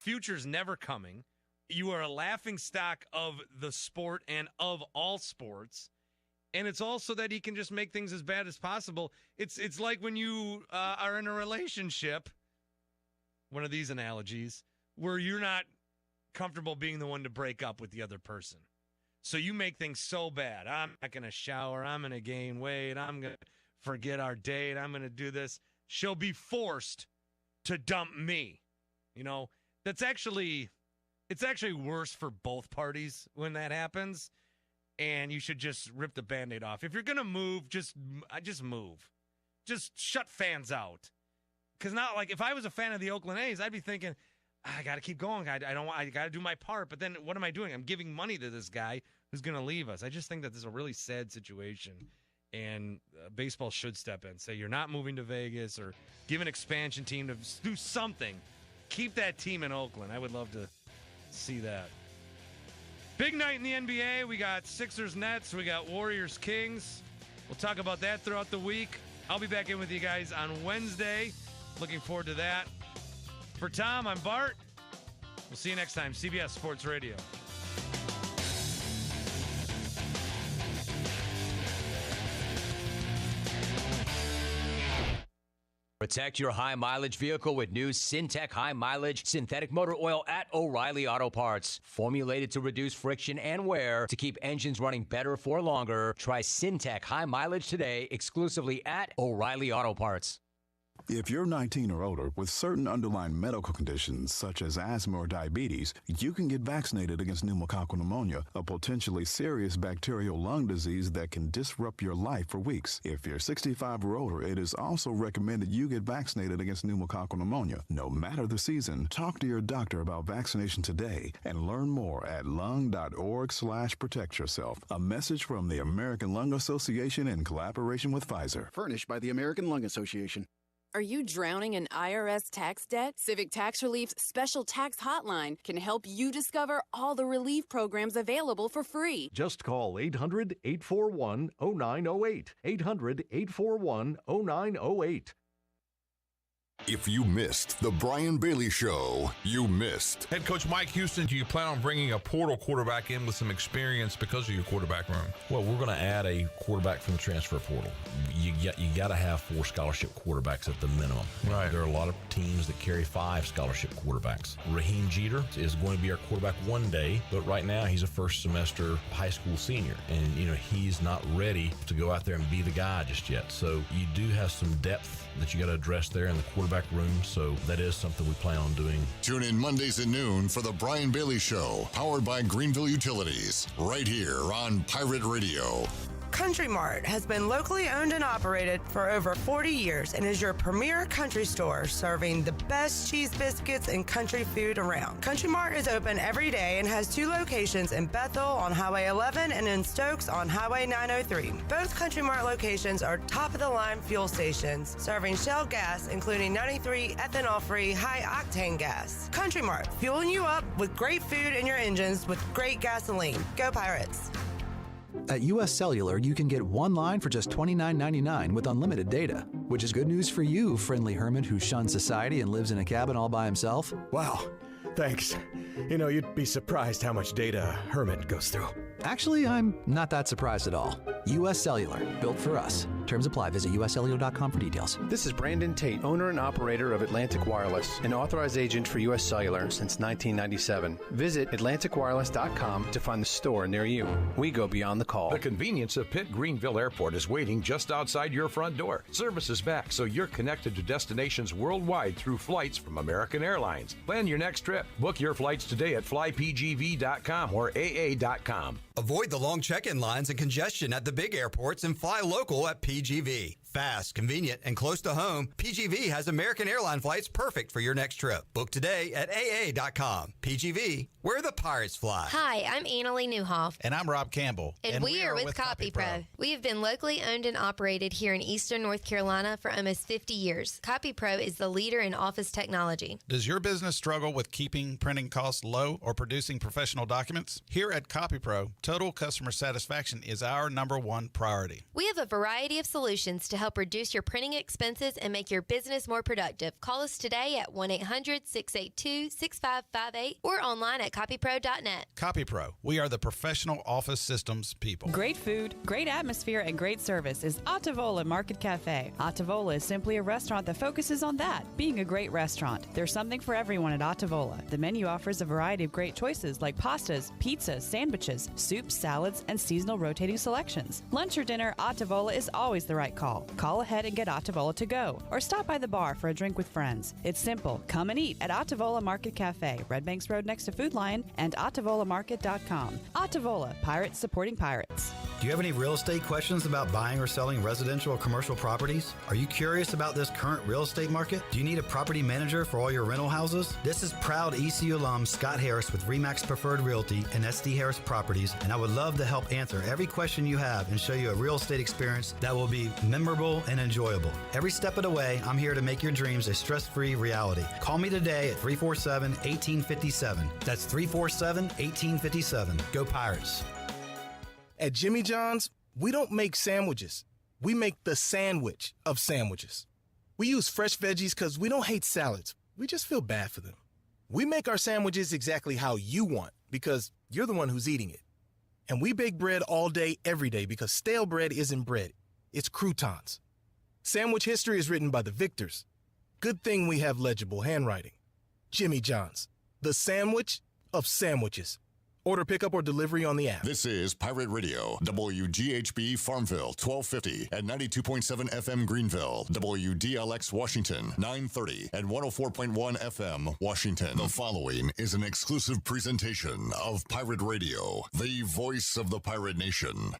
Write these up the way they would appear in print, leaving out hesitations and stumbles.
future's never coming. You are a laughing stock of the sport and of all sports. And it's also that he can just make things as bad as possible. It's like when you are in a relationship, one of these analogies, where you're not comfortable being the one to break up with the other person. So you make things so bad. I'm not going to shower. I'm going to gain weight. I'm going to forget our date. I'm going to do this. She'll be forced to dump me. You know, it's actually worse for both parties when that happens. And you should just rip the Band-Aid off. If you're going to move, just move. Just shut fans out. Because not like if I was a fan of the Oakland A's, I'd be thinking, I got to keep going. I got to do my part. But then what am I doing? I'm giving money to this guy who's going to leave us. I just think that this is a really sad situation. And baseball should step in. Say you're not moving to Vegas or give an expansion team to do something. Keep that team in Oakland. I would love to see that. Big night in the NBA. We got Sixers Nets. We got Warriors Kings. We'll talk about that throughout the week. I'll be back in with you guys on Wednesday. Looking forward to that. For Tom, I'm Bart. We'll see you next time. CBS Sports Radio. Protect your high-mileage vehicle with new Syntec high-mileage synthetic motor oil at O'Reilly Auto Parts. Formulated to reduce friction and wear to keep engines running better for longer. Try Syntec high-mileage today exclusively at O'Reilly Auto Parts. If you're 19 or older with certain underlying medical conditions such as asthma or diabetes, you can get vaccinated against pneumococcal pneumonia, a potentially serious bacterial lung disease that can disrupt your life for weeks. If you're 65 or older, it is also recommended you get vaccinated against pneumococcal pneumonia. No matter the season, talk to your doctor about vaccination today and learn more at lung.org/protect yourself. A message from the American Lung Association in collaboration with Pfizer. Furnished by the American Lung Association. Are you drowning in IRS tax debt? Civic Tax Relief's special tax hotline can help you discover all the relief programs available for free. Just call 800-841-0908. 800-841-0908. If you missed the Brian Bailey Show, you missed. Head coach Mike Houston, do you plan on bringing a portal quarterback in with some experience because of your quarterback room? Well, we're going to add a quarterback from the transfer portal. You got to have 4 scholarship quarterbacks at the minimum. Right. There are a lot of teams that carry 5 scholarship quarterbacks. Raheem Jeter is going to be our quarterback one day, but right now he's a first semester high school senior, and he's not ready to go out there and be the guy just yet. So you do have some depth that you got to address there in the quarterback room, so that is something we plan on doing. Tune in Mondays at noon for the Brian Bailey Show, powered by Greenville Utilities, right here on Pirate Radio. Country Mart has been locally owned and operated for over 40 years and is your premier country store serving the best cheese biscuits and country food around. Country Mart is open every day and has 2 locations in Bethel on Highway 11 and in Stokes on Highway 903. Both Country Mart locations are top-of-the-line fuel stations serving Shell gas, including 93 ethanol-free high-octane gas. Country Mart, fueling you up with great food in your engines with great gasoline. Go Pirates! At US Cellular, you can get one line for just $29.99 with unlimited data, which is good news for you, friendly hermit who shuns society and lives in a cabin all by himself. Wow, thanks. You'd be surprised how much data a hermit goes through. Actually, I'm not that surprised at all. US Cellular, built for us. Terms apply. Visit uscellular.com for details. This is Brandon Tate, owner and operator of Atlantic Wireless, an authorized agent for US Cellular since 1997. Visit atlanticwireless.com to find the store near you. We go beyond the call. The convenience of Pitt Greenville Airport is waiting just outside your front door. Service is back, so you're connected to destinations worldwide through flights from American Airlines. Plan your next trip. Book your flights today at flypgv.com or aa.com. Avoid the long check-in lines and congestion at the big airports and fly local at PGV. Fast, convenient, and close to home, PGV has American airline flights perfect for your next trip. Book today at aa.com. PGV, where the pirates fly. Hi, I'm Annalie Newhoff. And I'm Rob Campbell. And we are with CopyPro. We have been locally owned and operated here in Eastern North Carolina for almost 50 years. CopyPro is the leader in office technology. Does your business struggle with keeping printing costs low or producing professional documents? Here at CopyPro, total customer satisfaction is our #1 priority. We have a variety of solutions to help help reduce your printing expenses and make your business more productive. Call us today at 1-800-682-6558 or online at copypro.net. CopyPro, we are the professional office systems people. Great food, great atmosphere, and great service is Ottavola Market Cafe. Ottavola is simply a restaurant that focuses on that, being a great restaurant. There's something for everyone at Ottavola. The menu offers a variety of great choices like pastas, pizzas, sandwiches, soups, salads, and seasonal rotating selections. Lunch or dinner, Ottavola is always the right call. Call ahead and get Ottavola to go, or stop by the bar for a drink with friends. It's simple. Come and eat at Ottavola Market Cafe, Red Banks Road next to Food Lion, and OttavolaMarket.com. Ottavola, pirates supporting pirates. Do you have any real estate questions about buying or selling residential or commercial properties? Are you curious about this current real estate market? Do you need a property manager for all your rental houses? This is proud ECU alum Scott Harris with RE/MAX Preferred Realty and SD Harris Properties, and I would love to help answer every question you have and show you a real estate experience that will be memorable and enjoyable. Every step of the way, I'm here to make your dreams a stress-free reality. Call me today at 347-1857. That's 347-1857. Go Pirates. At Jimmy John's, we don't make sandwiches. We make the sandwich of sandwiches. We use fresh veggies because we don't hate salads. We just feel bad for them. We make our sandwiches exactly how you want because you're the one who's eating it. And we bake bread all day, every day because stale bread isn't bread. It's croutons. Sandwich history is written by the victors. Good thing we have legible handwriting. Jimmy John's, the sandwich of sandwiches. Order pickup or delivery on the app. This is Pirate Radio, WGHB Farmville, 1250 at 92.7 FM Greenville, WDLX Washington, 930 at 104.1 FM Washington. The following is an exclusive presentation of Pirate Radio, the voice of the pirate nation.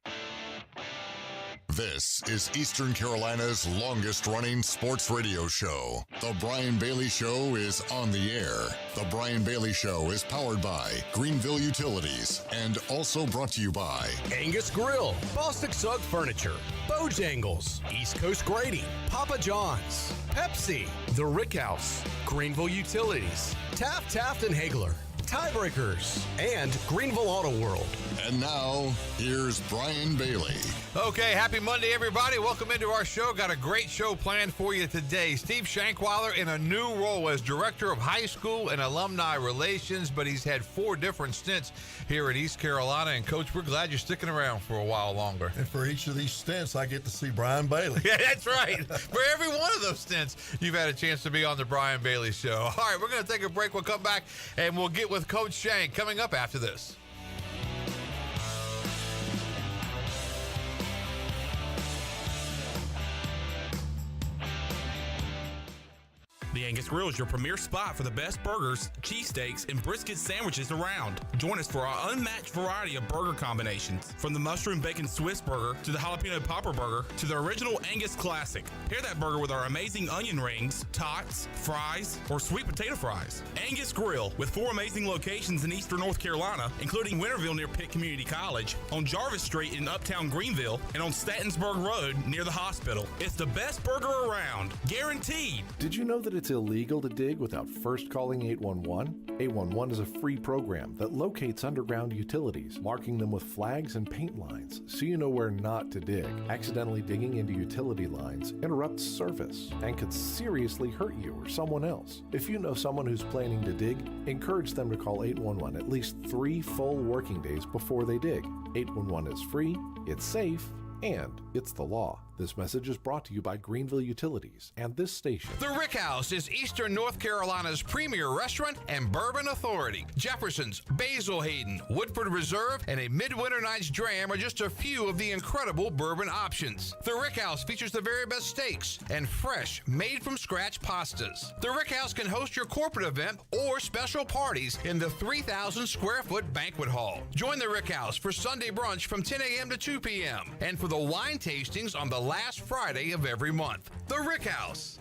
This is Eastern Carolina's longest-running sports radio show. The Brian Bailey Show is on the air. The Brian Bailey Show is powered by Greenville Utilities and also brought to you by Angus Grill, Bostic Sugg Furniture, Bojangles, East Coast Grading, Papa John's, Pepsi, The Rick House, Greenville Utilities, Taft and Hagler, Tiebreakers, and Greenville Auto World. And now, here's Brian Bailey. Okay, happy Monday, everybody. Welcome into our show. Got a great show planned for you today. Steve Shankeiler in a new role as Director of High School and Alumni Relations, but he's had 4 different stints here at East Carolina. And, Coach, we're glad you're sticking around for a while longer. And for each of these stints, I get to see Brian Bailey. Yeah, that's right. For every one of those stints, you've had a chance to be on the Brian Bailey Show. All right, we're going to take a break. We'll come back, and we'll get with Coach Shank coming up after this. The Angus Grill is your premier spot for the best burgers, cheesesteaks, and brisket sandwiches around. Join us for our unmatched variety of burger combinations, from the mushroom bacon Swiss burger to the jalapeno popper burger to the original Angus classic. Pair that burger with our amazing onion rings, tots, fries, or sweet potato fries. Angus Grill, with 4 amazing locations in eastern North Carolina, including Winterville near Pitt Community College, on Jarvis Street in uptown Greenville, and on Statensburg Road near the hospital. It's the best burger around, guaranteed. Did you know that it's illegal to dig without first calling 811? 811 is a free program that locates underground utilities, marking them with flags and paint lines so you know where not to dig. Accidentally digging into utility lines interrupts service and could seriously hurt you or someone else. If you know someone who's planning to dig, encourage them to call 811 at least 3 full working days before they dig. 811 is free, it's safe, and it's the law. This message is brought to you by Greenville Utilities and this station. The Rick House is Eastern North Carolina's premier restaurant and bourbon authority. Jefferson's, Basil Hayden, Woodford Reserve, and a Midwinter Night's Dram are just a few of the incredible bourbon options. The Rick House features the very best steaks and fresh, made-from-scratch pastas. The Rick House can host your corporate event or special parties in the 3,000-square-foot banquet hall. Join the Rick House for Sunday brunch from 10 a.m. to 2 p.m. and for the wine tastings on the last Friday of every month. The Rick House.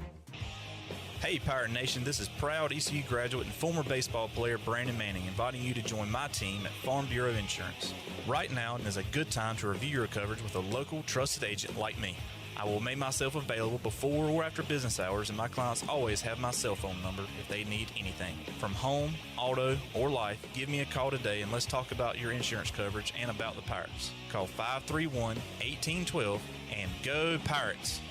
Hey Pirate Nation, this is proud ECU graduate and former baseball player Brandon Manning inviting you to join my team at Farm Bureau Insurance. Right now is a good time to review your coverage with a local trusted agent like me. I will make myself available before or after business hours, and my clients always have my cell phone number if they need anything. From home, auto, or life, give me a call today and let's talk about your insurance coverage and about the Pirates. Call 531-1812 and go Pirates!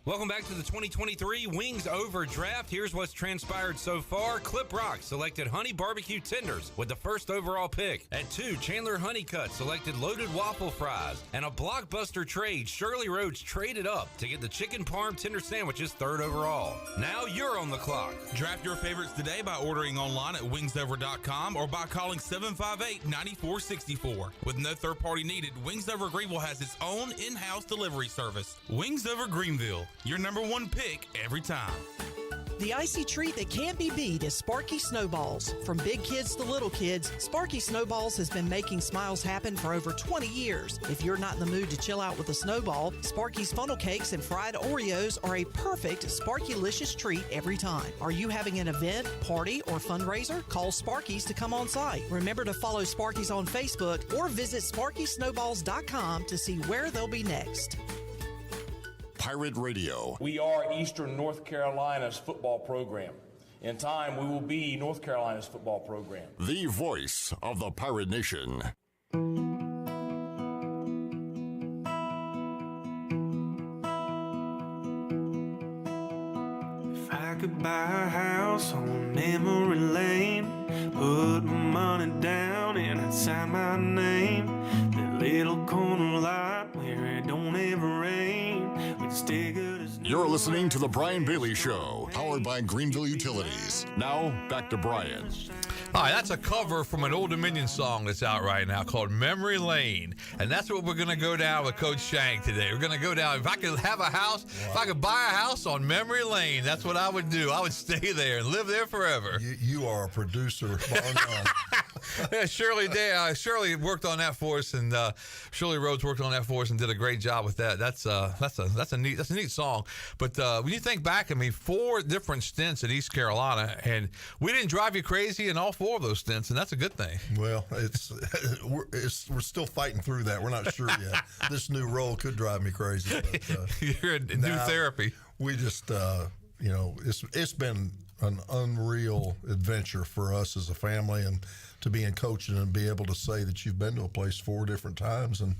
Welcome back to the 2023 Wings Over Draft. Here's what's transpired so far. Clip Rock selected Honey Barbecue Tenders with the first overall pick. At 2, Chandler Honeycutt selected Loaded Waffle Fries. And a blockbuster trade, Shirley Rhodes traded up to get the Chicken Parm Tender Sandwiches 3rd overall. Now you're on the clock. Draft your favorites today by ordering online at wingsover.com or by calling 758-9464. With no third party needed, Wings Over Greenville has its own in-house delivery service. Wings Over Greenville, your number one pick every time. The icy treat that can't be beat is Sparky Snowballs. From big kids to little kids, Sparky Snowballs has been making smiles happen for over 20 years. If you're not in the mood to chill out with a snowball, Sparky's funnel cakes and fried Oreos are a perfect Sparkylicious treat every time. Are you having an event, party, or fundraiser? Call Sparky's to come on site. Remember to follow Sparky's on Facebook or visit SparkySnowballs.com to see where they'll be next. Pirate Radio. We are Eastern North Carolina's football program. In time, we will be North Carolina's football program. The voice of the Pirate Nation. If I could buy a house on memory lane, put my money down and I'd sign my name. That little corner lot where it don't ever rain. You're listening to The Brian Bailey Show, powered by Greenville Utilities. Now, back to Brian. All right, that's a cover from an Old Dominion song that's out right now called Memory Lane. And that's what we're going to go down with Coach Shank today. We're going to go down. If I could have a house, if I could buy a house on Memory Lane, that's what I would do. I would stay there and live there forever. You are a producer. Yeah, Shirley worked on that for us, and Shirley Rhodes worked on that for us and did a great job with that. That's a neat song. But when you think back, 4 different stints at East Carolina, and we didn't drive you crazy in all 4 of those stints, and that's a good thing. Well, we're still fighting through that. We're not sure yet. This new role could drive me crazy. But, you're in new therapy. We just, it's been an unreal adventure for us as a family, and to be in coaching and be able to say that you've been to a place 4 different times and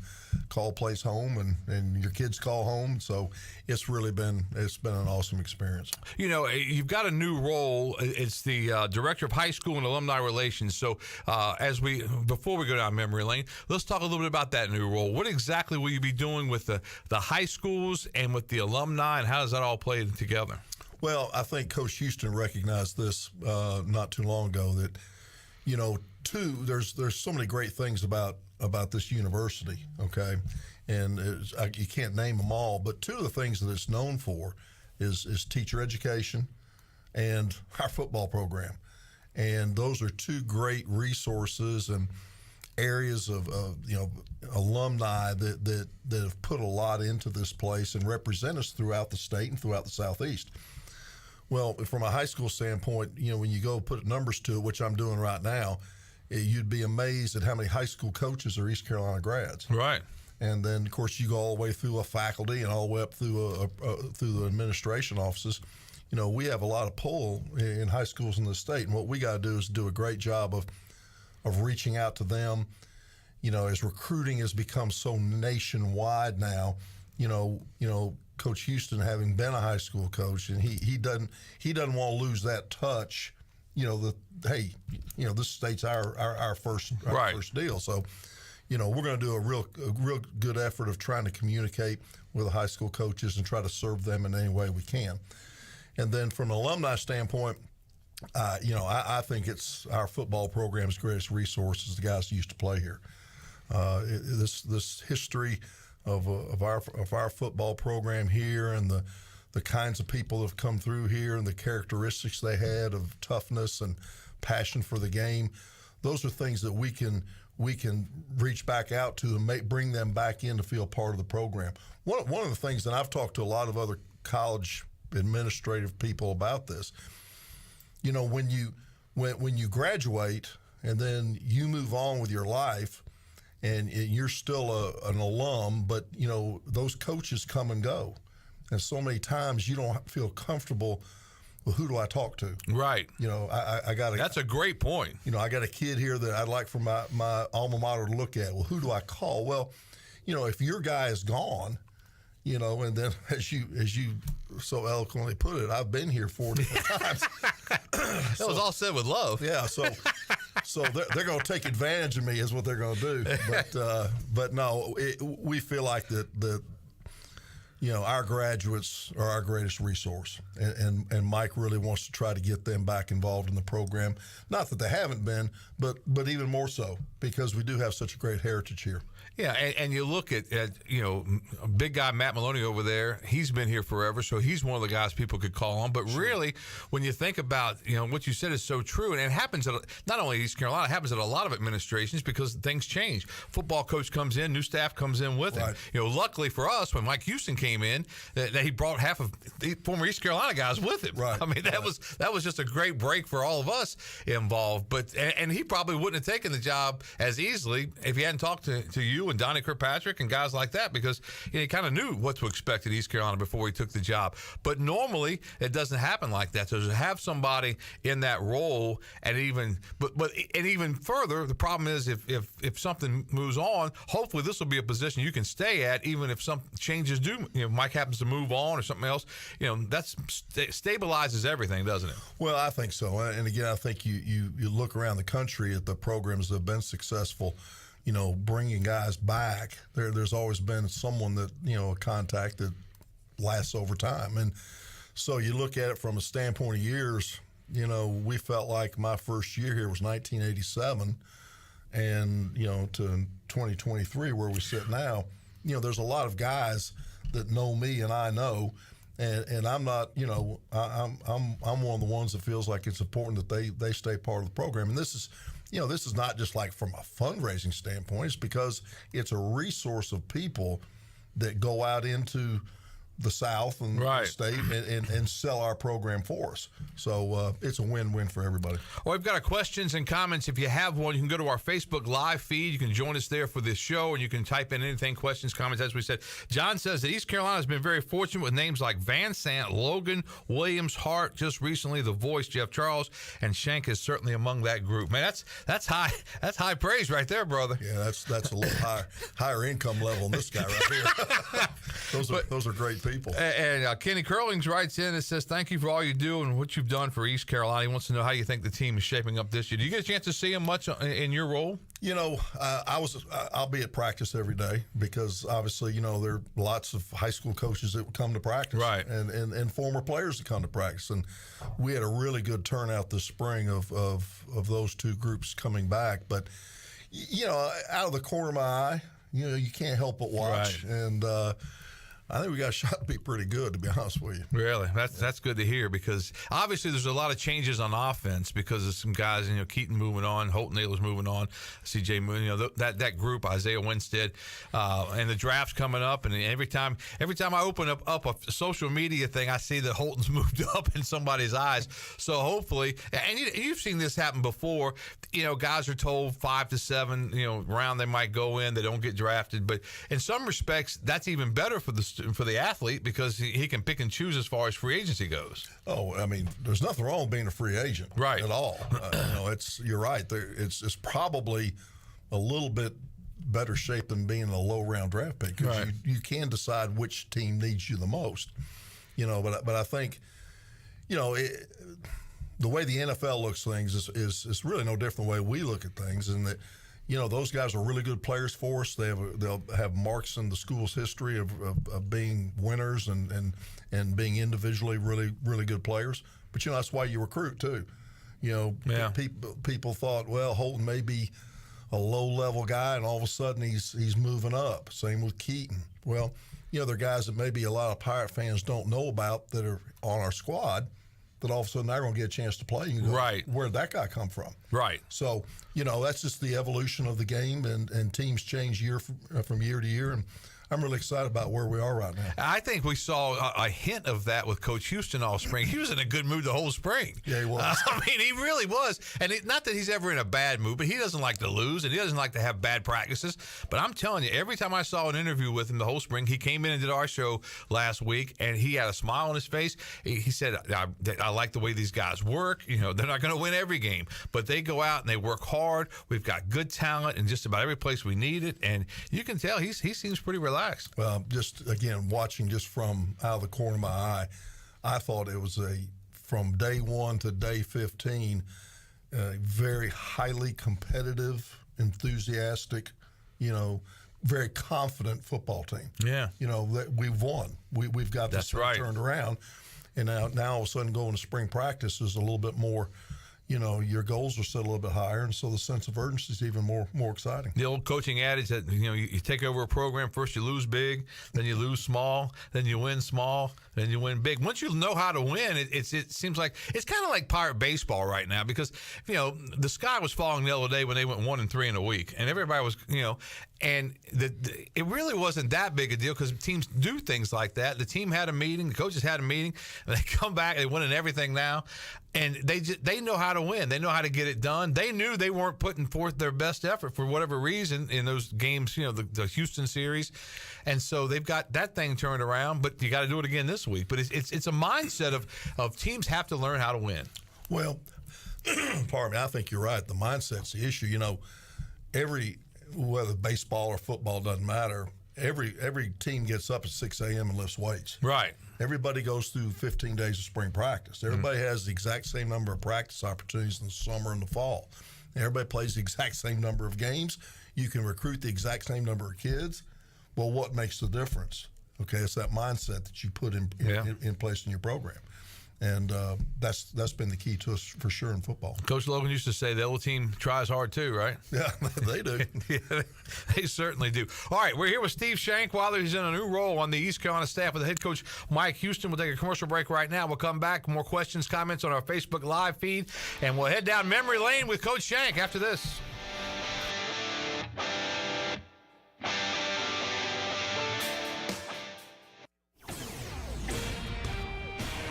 call a place home and your kids call home. So it's been an awesome experience. You've got a new role. It's the Director of High School and Alumni Relations. So before we go down memory lane, let's talk a little bit about that new role. What exactly will you be doing with the high schools and with the alumni, and how does that all play together? Well, I think Coach Houston recognized this not too long ago that, there's so many great things about this university, okay? And you can't name them all, but 2 of the things that it's known for is teacher education and our football program. And those are 2 great resources and areas of alumni that have put a lot into this place and represent us throughout the state and throughout the Southeast. Well, from a high school standpoint, when you go put numbers to it, which I'm doing right now, you'd be amazed at how many high school coaches are East Carolina grads. Right. And then, of course, you go all the way through a faculty and all the way up through the administration offices. We have a lot of pull in high schools in the state, and what we got to do is do a great job of reaching out to them. As recruiting has become so nationwide now, Coach Houston, having been a high school coach, and he doesn't want to lose that touch. This state's our first deal. So, we're going to do a real good effort of trying to communicate with the high school coaches and try to serve them in any way we can. And then from an alumni standpoint, I think it's our football program's greatest resource is the guys who used to play here. This history of our football program here, and the kinds of people that have come through here, and the characteristics they had of toughness and passion for the game. Those are things that we can reach back out to and bring them back in to feel part of the program. One of the things, and I've talked to a lot of other college administrative people about this. When you graduate and then you move on with your life, and you're still an alum, but those coaches come and go, and so many times you don't feel comfortable. Well, who do I talk to? Right. I got. That's a great point. I got a kid here that I'd like for my alma mater to look at. Well, who do I call? Well, if your guy is gone, And then as you so eloquently put it, I've been here 4 different times. That was all said with love. Yeah, so they're going to take advantage of me is what they're going to do. But no, we feel like that our graduates are our greatest resource, and Mike really wants to try to get them back involved in the program. Not that they haven't been, but even more so because we do have such a great heritage here. Yeah, and you look at big guy Matt Maloney over there. He's been here forever, so he's one of the guys people could call on. But really, when you think about what you said is so true, and it happens at not only East Carolina, it happens at a lot of administrations because things change. Football coach comes in, new staff comes in with him. Luckily for us, when Mike Houston came in, that he brought half of the former East Carolina guys with him. Right. I mean, that was just a great break for all of us involved. But and he probably wouldn't have taken the job as easily if he hadn't talked to you and Donnie Kirkpatrick and guys like that, because he kind of knew what to expect at East Carolina before he took the job. But normally it doesn't happen like that. So to have somebody in that role, and even further, the problem is if something moves on, hopefully this will be a position you can stay at, even if some changes do. Mike happens to move on or something else. That stabilizes everything, doesn't it? Well, I think so. And again, I think you look around the country at the programs that have been successful. Bringing guys back, there's always been someone that, a contact that lasts over time. And so you look at it from a standpoint of years, we felt like my first year here was 1987 and, to 2023 where we sit now, there's a lot of guys that know me and I know. And I'm not, I'm one of the ones that feels like it's important that they stay part of the program. And this is not just like from a fundraising standpoint. It's because it's a resource of people that go out into the South and the state and sell our program for us. So it's a win-win for everybody. Well, we've got questions and comments. If you have one, you can go to our Facebook Live feed. You can join us there for this show, and you can type in anything, questions, comments, as we said. John says that East Carolina has been very fortunate with names like Van Sant, Logan, Williams, Hart, just recently The Voice, Jeff Charles, and Shank is certainly among that group. Man, that's high praise right there, brother. Yeah, that's a little higher income level than this guy right here. Those are great people. And Kenny Curlings writes in and says, thank you for all you do and what you've done for East Carolina. He wants to know how you think the team is shaping up this year. Do you get a chance to see him much in your role? I'll be at practice every day because obviously, there are lots of high school coaches that come to practice, right? And former players that come to practice. And we had a really good turnout this spring of those two groups coming back. But out of the corner of my eye, you can't help but watch. Right. And I think we got a shot to be pretty good, to be honest with you. Really? That's good to hear because obviously there's a lot of changes on offense because of some guys, Keaton moving on, Holton Naylor's moving on, CJ Moon, that group, Isaiah Winstead, and the draft's coming up. And every time I open up a social media thing, I see that Holton's moved up in somebody's eyes. So hopefully, and you've seen this happen before, guys are told 5 to 7, round they might go in, they don't get drafted. But in some respects, that's even better for the athlete because he can pick and choose as far as free agency goes. Oh, I mean, there's nothing wrong with being a free agent, right? At all. You're right. It's probably a little bit better shape than being a low round draft pick because you can decide which team needs you the most. But I think, the way the NFL looks things is really no different than the way we look at things, and that. Those guys are really good players for us. They'll have marks in the school's history of being winners and being individually really, really good players. But, that's why you recruit, too. People thought, well, Holton may be a low-level guy, and all of a sudden he's moving up. Same with Keaton. Well, there are guys that maybe a lot of Pirate fans don't know about that are on our squad that all of a sudden they're going to get a chance to play. You go, right. Where'd that guy come from? Right. So, that's just the evolution of the game, and teams change year from year to year. And I'm really excited about where we are right now. I think we saw a hint of that with Coach Houston all spring. He was in a good mood the whole spring. Yeah, he was. He really was. And not that he's ever in a bad mood, but he doesn't like to lose, and he doesn't like to have bad practices. But I'm telling you, every time I saw an interview with him the whole spring, he came in and did our show last week, and he had a smile on his face. He said, I like the way these guys work. They're not going to win every game, but they go out and they work hard. We've got good talent in just about every place we need it. And you can tell he seems pretty relaxed relaxed. Well, just again, watching just from out of the corner of my eye, I thought it was from day 1 to day 15, a very highly competitive, enthusiastic, very confident football team. Yeah. That we've won. We've got this thing turned around. And now all of a sudden going to spring practice is a little bit more, your goals are set a little bit higher, and so the sense of urgency is even more exciting. The old coaching adage that, you take over a program, first you lose big, then you lose small, then you win small, then you win big. Once you know how to win, it seems like it's kind of like Pirate baseball right now, because, the sky was falling the other day when they went 1-3 in a week, and everybody was, and it really wasn't that big a deal because teams do things like that. The team had a meeting, the coaches had a meeting, and they come back, they win everything now. And they know how to win. They know how to get it done. They knew they weren't putting forth their best effort for whatever reason in those games, the Houston series. And so they've got that thing turned around, but you got to do it again this week. But it's a mindset of teams have to learn how to win. Well, pardon me, I think you're right. The mindset's the issue. Whether baseball or football doesn't matter. Every team gets up at 6 a.m. and lifts weights. Right. Everybody goes through 15 days of spring practice. Everybody has the exact same number of practice opportunities in the summer and the fall. Everybody plays the exact same number of games. You can recruit the exact same number of kids. Well, what makes the difference? Okay, it's that mindset that you put in place in your program. And that's been the key to us for sure in football. Coach Logan used to say the other team tries hard too, right? Yeah, they do. Yeah, they certainly do. All right, we're here with Steve Shankeiler. He's in a new role on the East Carolina staff with the head coach Mike Houston. We'll take a commercial break right now. We'll come back. More questions, comments on our Facebook Live feed. And we'll head down memory lane with Coach Shank after this.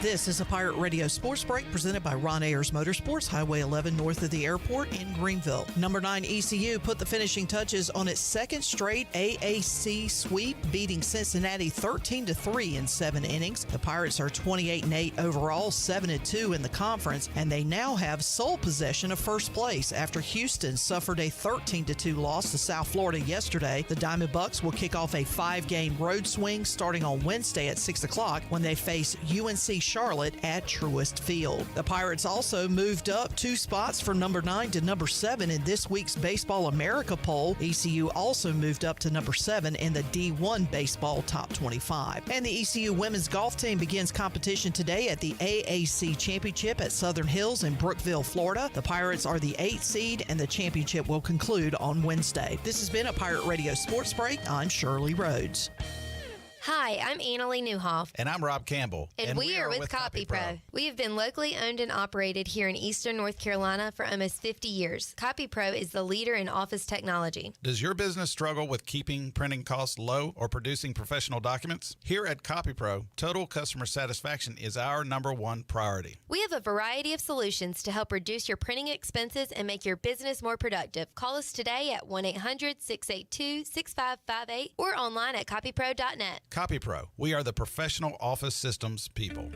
This is a Pirate Radio Sports Break presented by Ron Ayers Motorsports, Highway 11 north of the airport in Greenville. Number 9 ECU put the finishing touches on its second straight AAC sweep, beating Cincinnati 13-3 in 7 innings. The Pirates are 28-8 overall, 7-2 in the conference, and they now have sole possession of first place after Houston suffered a 13-2 loss to South Florida yesterday. The Diamond Bucks will kick off a 5-game road swing starting on Wednesday at 6 o'clock when they face UNC Charlotte at Truist Field. The Pirates also moved up 2 spots from number 9 to number 7 in this week's Baseball America poll. ECU also moved up to number 7 in the D1 Baseball Top 25. And the ECU women's golf team begins competition today at the AAC Championship at Southern Hills in Brookville, Florida. The Pirates are the 8th seed, and the championship will conclude on Wednesday. This has been a Pirate Radio Sports Break. I'm Shirley Rhodes. Hi, I'm Annalie Newhoff. And I'm Rob Campbell. And we are with CopyPro. We have been locally owned and operated here in Eastern North Carolina for almost 50 years. CopyPro is the leader in office technology. Does your business struggle with keeping printing costs low or producing professional documents? Here at CopyPro, total customer satisfaction is our #1 priority. We have a variety of solutions to help reduce your printing expenses and make your business more productive. Call us today at 1-800-682-6558 or online at copypro.net. CopyPro, we are the professional office systems people.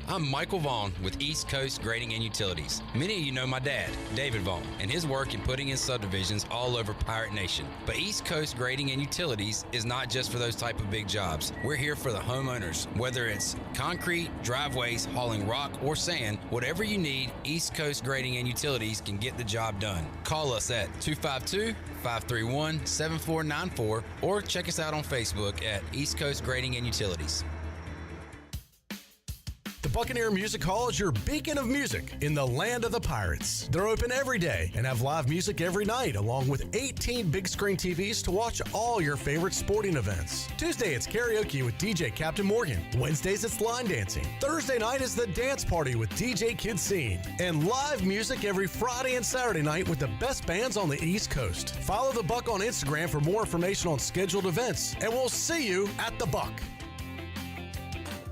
I'm Michael Vaughn with East Coast Grading and Utilities. Many of you know my dad, David Vaughn, and his work in putting in subdivisions all over Pirate Nation. But East Coast Grading and Utilities is not just for those type of big jobs. We're here for the homeowners. Whether it's concrete, driveways, hauling rock, or sand, whatever you need, East Coast Grading and Utilities can get the job done. Call us at 252-531-7494 or check us out on Facebook at East Coast Grading and Utilities. The Buccaneer Music Hall is your beacon of music in the land of the Pirates. They're open every day and have live music every night, along with 18 big screen TVs to watch all your favorite sporting events. Tuesday, it's karaoke with DJ Captain Morgan. Wednesdays, it's line dancing. Thursday night is the dance party with DJ Kid Scene. And live music every Friday and Saturday night with the best bands on the East Coast. Follow the Buck on Instagram for more information on scheduled events, and we'll see you at the Buck.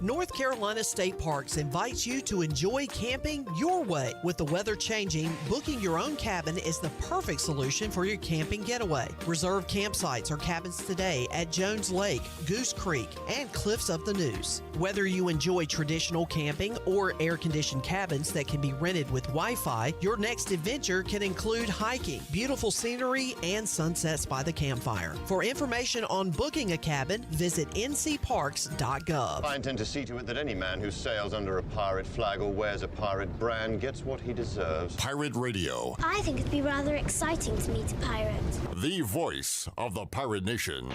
North Carolina State Parks invites you to enjoy camping your way. With the weather changing, booking your own cabin is the perfect solution for your camping getaway. Reserve campsites or cabins today at Jones Lake, Goose Creek, and Cliffs of the Neuse. Whether you enjoy traditional camping or air-conditioned cabins that can be rented with Wi-Fi, your next adventure can include hiking, beautiful scenery, and sunsets by the campfire. For information on booking a cabin, visit ncparks.gov. I intend to see to it that any man who sails under a pirate flag or wears a pirate brand gets what he deserves. Pirate Radio, I think it'd be rather exciting to meet a pirate. the voice of the pirate nation.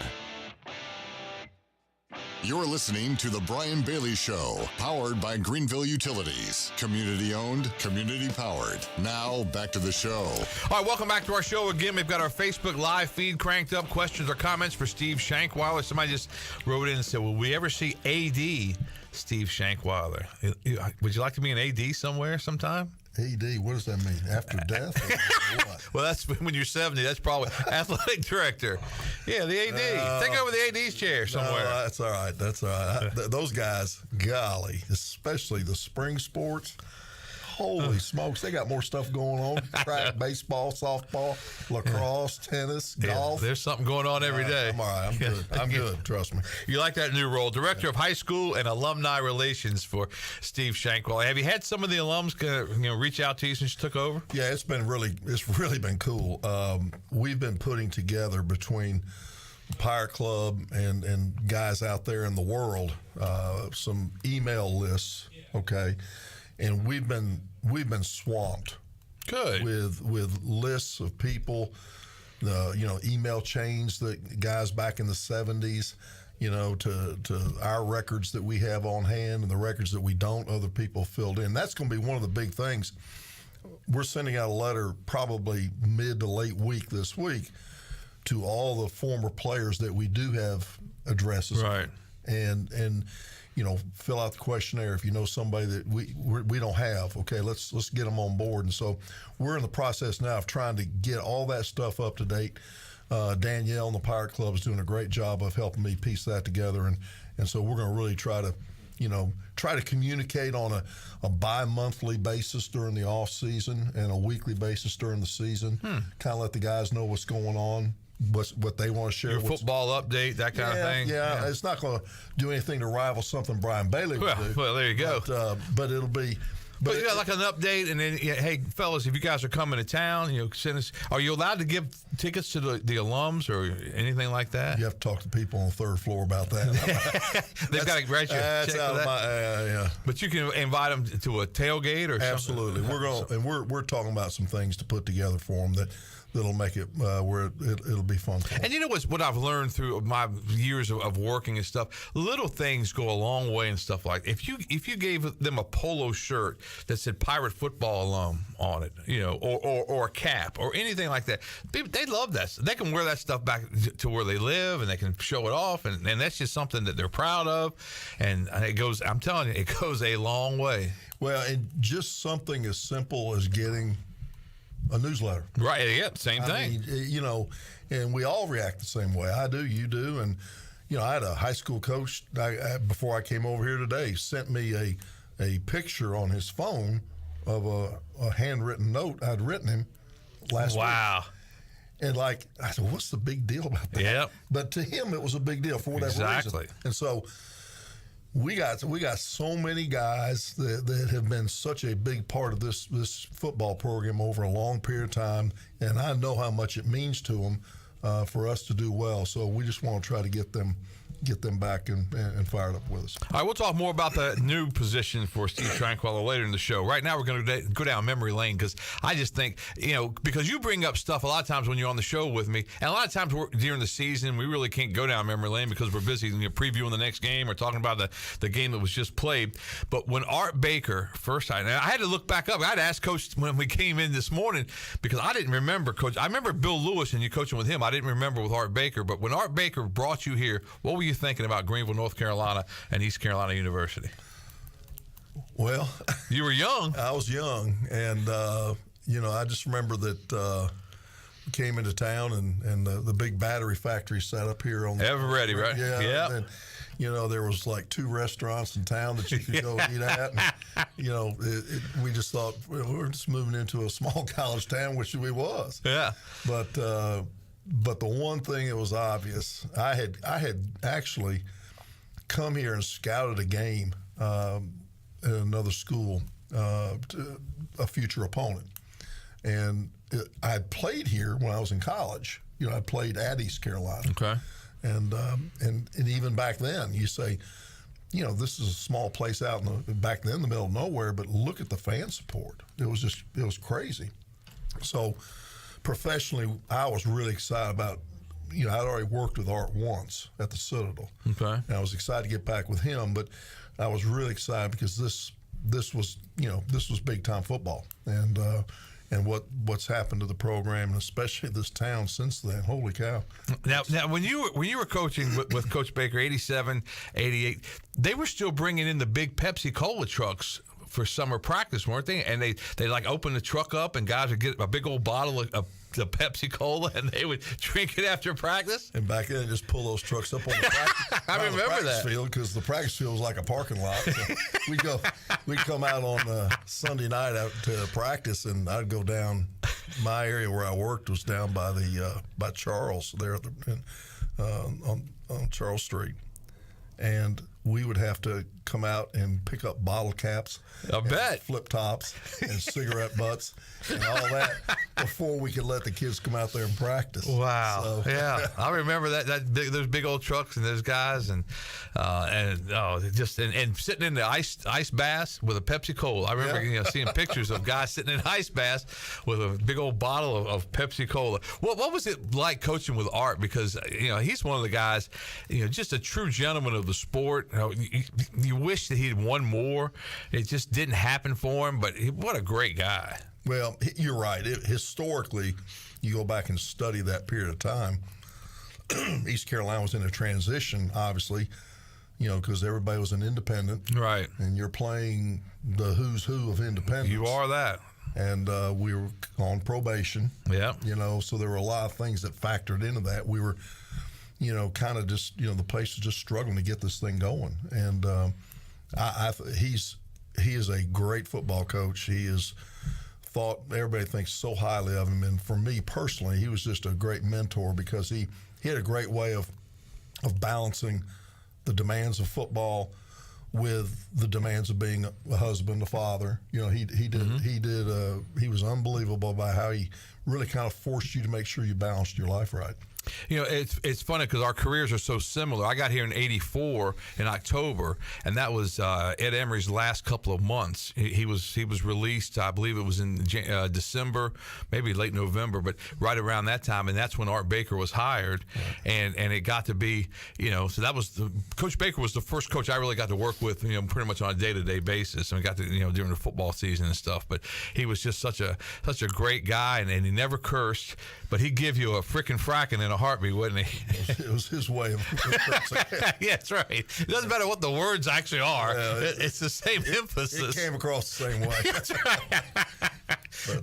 You're listening to The Brian Bailey Show, powered by Greenville Utilities. Community owned, community powered. Now, back to the show. All right, welcome back to our show again. We've got our Facebook Live feed cranked up. Questions or comments for Steve Shankeiler. Somebody just wrote in and said, will we ever see AD Steve Shankeiler? Would you like to be an AD somewhere sometime? AD, what does that mean? After death? Or what? Well, that's when you're 70. That's probably athletic director. Yeah, the AD. Take over the AD's chair somewhere. No, that's all right. That's all right. Those guys, golly, especially the spring sports. Holy smokes, they got more stuff going on. Track, baseball, softball, lacrosse, tennis, golf. There's something going on every day. I'm all right. I'm good. I'm good. Trust me. You like that new role, Director of High School and Alumni Relations for Steve Shankeiler. Have you had some of the alums reach out to you since you took over? Yeah, it's really been cool. We've been putting together between Pirate Club and guys out there in the world some email lists. Okay. And we've been swamped. Good. With lists of people, email chains that guys back in the 70s, to our records that we have on hand and the records that we don't, other people filled in. That's going to be one of the big things. We're sending out a letter probably mid to late week this week to all the former players that we do have addresses. Right. And fill out the questionnaire if you know somebody that we don't have. Okay, let's get them on board. And so we're in the process now of trying to get all that stuff up to date. Danielle and the Pirate Club is doing a great job of helping me piece that together. And so we're going to really try to communicate on a bi-monthly basis during the off season and a weekly basis during the season. Kind of let the guys know what's going on. What they want to share. Your football update, that kind of thing. Yeah, it's not going to do anything to rival something Brian Bailey would do. Well, there you go. But it'll be. But you got like an update, and then hey, fellas, if you guys are coming to town, send us. Are you allowed to give tickets to the alums or anything like that? You have to talk to people on the third floor about that. They've got to write you a check for that. Yeah. But you can invite them to a tailgate or absolutely. something. We're talking about some things to put together for them that'll make it where it'll be fun. And you know what I've learned through my years of working and stuff, little things go a long way and stuff like that. If you gave them a polo shirt that said Pirate Football Alum on it, or a cap or anything like that, they love that. They can wear that stuff back to where they live and they can show it off, and that's just something that they're proud of. And I'm telling you, it goes a long way. Well, and just something as simple as getting a newsletter. Right, yeah, same thing. I mean, and we all react the same way. I do, you do. And, I had a high school coach before I came over here today, sent me a picture on his phone of a handwritten note I'd written him last week. Wow. And I said, what's the big deal about that? Yep. But to him, it was a big deal for whatever reason. And so we got so many guys that have been such a big part of this football program over a long period of time, and I know how much it means to them for us to do well. So we just want to try to get them back and fired up with us. All right, we'll talk more about the new position for Steve Shankeiler later in the show. Right now, we're going to go down memory lane because I just think, because you bring up stuff a lot of times when you're on the show with me, and a lot of times during the season, we really can't go down memory lane because we're busy previewing the next game or talking about the game that was just played. But when Art Baker first, I had to look back up. I had to ask Coach when we came in this morning because I didn't remember, Coach. I remember Bill Lewis and you coaching with him. I didn't remember with Art Baker. But when Art Baker brought you here, what were you thinking about Greenville, North Carolina, and East Carolina University? Well, you were young. I was young, and I just remember that we came into town, and the big battery factory set up here on ever ready, right? Yeah. And, there was like 2 restaurants in town that you could go eat at. And, we just thought we're just moving into a small college town, which we was. Yeah. But the one thing that was obvious, I had actually come here and scouted a game at another school, a future opponent. And I played here when I was in college. I played at East Carolina. Okay. And even back then, you say, this is a small place out back then in the middle of nowhere, but look at the fan support. It was crazy. So professionally, I was really excited about, I'd already worked with Art once at the Citadel. Okay. And I was excited to get back with him, but I was really excited because this was big time football. And what's happened to the program, and especially this town since then. Holy cow! Now when you were coaching with Coach Baker, 87, 88, they were still bringing in the big Pepsi Cola trucks for summer practice, weren't they? And they like open the truck up, and guys would get a big old bottle of the Pepsi Cola, and they would drink it after practice. And back then, just pull those trucks up on the practice field, because the practice field was like a parking lot. So we'd come out on Sunday night out to practice, and I'd go down. My area where I worked was down by by Charles there on Charles Street, and we would have to come out and pick up bottle caps, flip tops, and cigarette butts, and all that before we could let the kids come out there and practice. Wow! So. Yeah, I remember those big old trucks and those guys, and sitting in the ice baths with a Pepsi Cola. I remember seeing pictures of guys sitting in ice baths with a big old bottle of Pepsi Cola. What was it like coaching with Art? Because he's one of the guys, just a true gentleman of the sport. You wish that he'd won more. It just didn't happen for him, but what a great guy. Well, you're right. Historically, you go back and study that period of time, East Carolina was in a transition, obviously, because everybody was an independent. Right. And you're playing the who's who of independence. You are that. And we were on probation. Yeah. So there were a lot of things that factored into that. We were kind of just, the place was just struggling to get this thing going. And he is a great football coach. He is everybody thinks so highly of him. And for me personally, he was just a great mentor because he had a great way of balancing the demands of football with the demands of being a husband, a father. He was unbelievable by how he really kind of forced you to make sure you balanced your life right. It's funny because our careers are so similar. I got here in '84 in October, and that was Ed Emery's last couple of months. He was released, I believe it was in December, maybe late November, but right around that time, and that's when Art Baker was hired, and it got to be, so that was Coach Baker was the first coach I really got to work with, pretty much on a day-to-day basis, and we got to, during the football season and stuff. But he was just such a great guy, and he never cursed, but he'd give you a frickin' frackin' in a heartbeat, wouldn't he? It was his way of yeah, that's right. It doesn't matter what the words actually are. Yeah, it's the same emphasis. It came across the same way. That's right.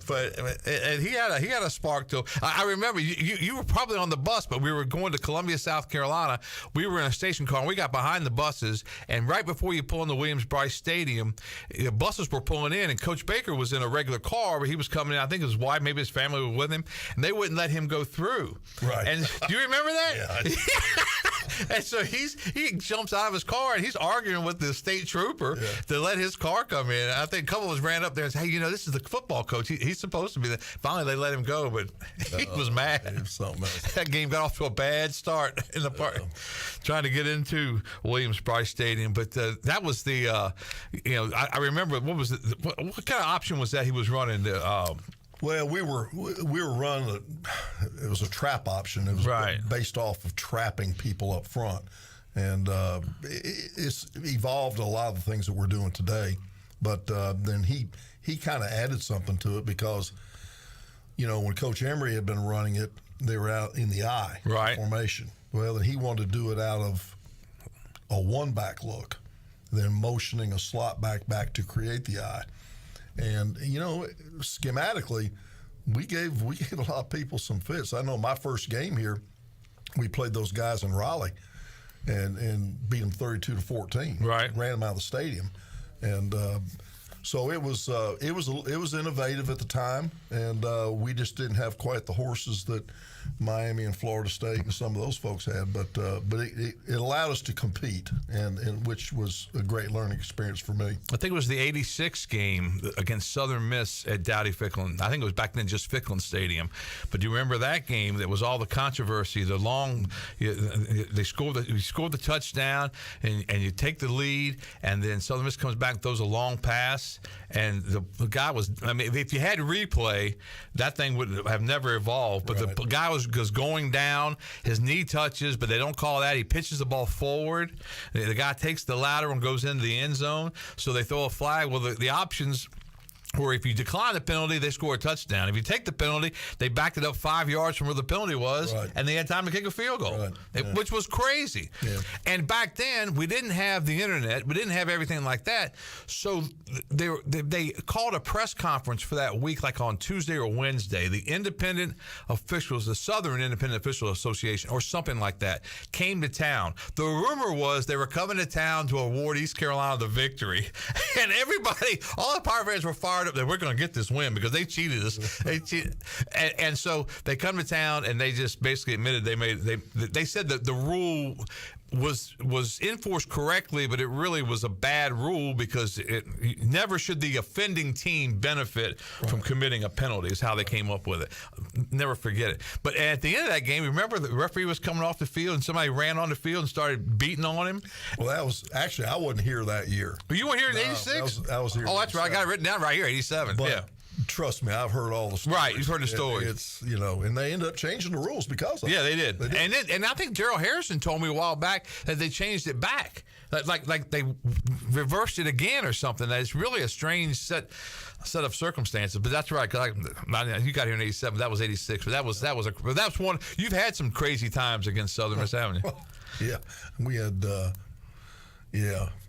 But and he had a spark to. I remember you were probably on the bus, but we were going to Columbia, South Carolina. We were in a station car, and we got behind the buses. And right before you pull into Williams-Brice Stadium, the buses were pulling in, and Coach Baker was in a regular car, but he was coming in. I think his wife, maybe his family was with him, and they wouldn't let him go through. Right. And do you remember that? Yeah. And so he jumps out of his car, and he's arguing with the state trooper to let his car come in. I think a couple of us ran up there and said, "Hey, this is the football coach. He's supposed to be there." Finally, they let him go, but he was mad. It was something else. That game got off to a bad start in the park, trying to get into Williams-Brice Stadium. But that was the, I remember what kind of option was that he was running? Well, we were running. It was a trap option. It was based off of trapping people up front, and it's evolved a lot of the things that we're doing today. But then he kind of added something to it because, when Coach Emery had been running it, they were out in the I formation. Well, then he wanted to do it out of a one-back look, then motioning a slot back to create the I. And, schematically, we gave a lot of people some fits. I know my first game here, we played those guys in Raleigh, and beat them 32-14. Right, ran them out of the stadium, and so it was innovative at the time, and we just didn't have quite the horses that Miami and Florida State and some of those folks had, but it allowed us to compete, and which was a great learning experience for me. I think it was the '86 game against Southern Miss at Dowdy-Ficklin. I think it was back then just Ficklin Stadium. But do you remember that game? That was all the controversy. The long, they scored the touchdown, and you take the lead, and then Southern Miss comes back and throws a long pass, and the guy was. I mean, if you had replay, that thing would have never evolved. But the guy was going down, his knee touches, but they don't call that. He pitches the ball forward. The guy takes the lateral and goes into the end zone, so they throw a flag. Well, the options were if you decline the penalty, they score a touchdown. If you take the penalty, they backed it up 5 yards from where the penalty was, and they had time to kick a field goal, which was crazy. Yeah. And back then, we didn't have the internet. We didn't have everything like that. So they called a press conference for that week, like on Tuesday or Wednesday. The independent officials, the Southern Independent Official Association, or something like that, came to town. The rumor was they were coming to town to award East Carolina the victory. And everybody, all the Pirate fans were fired up that we're going to get this win because they cheated us. They cheated. And so they come to town and they just basically admitted they said that the rule was enforced correctly, but it really was a bad rule because never should the offending team benefit from committing a penalty is how they came up with it. Never forget it. But at the end of that game, remember the referee was coming off the field and somebody ran on the field and started beating on him? Well, that was actually, I wasn't here that year. Well, you weren't here in 86? I was here. Oh, that's right. I got it written down right here, 87. But, yeah. Trust me, I've heard all the stories. Right, you've heard the stories. It's, and they ended up changing the rules because of it. Yeah, they did. And I think Darrell Harrison told me a while back that they changed it back. Like they reversed it again or something. That it's really a strange set of circumstances. But that's right. Cause you got here in 87. That was 86. But that was one. You've had some crazy times against Southern Miss, haven't you? Yeah, we had.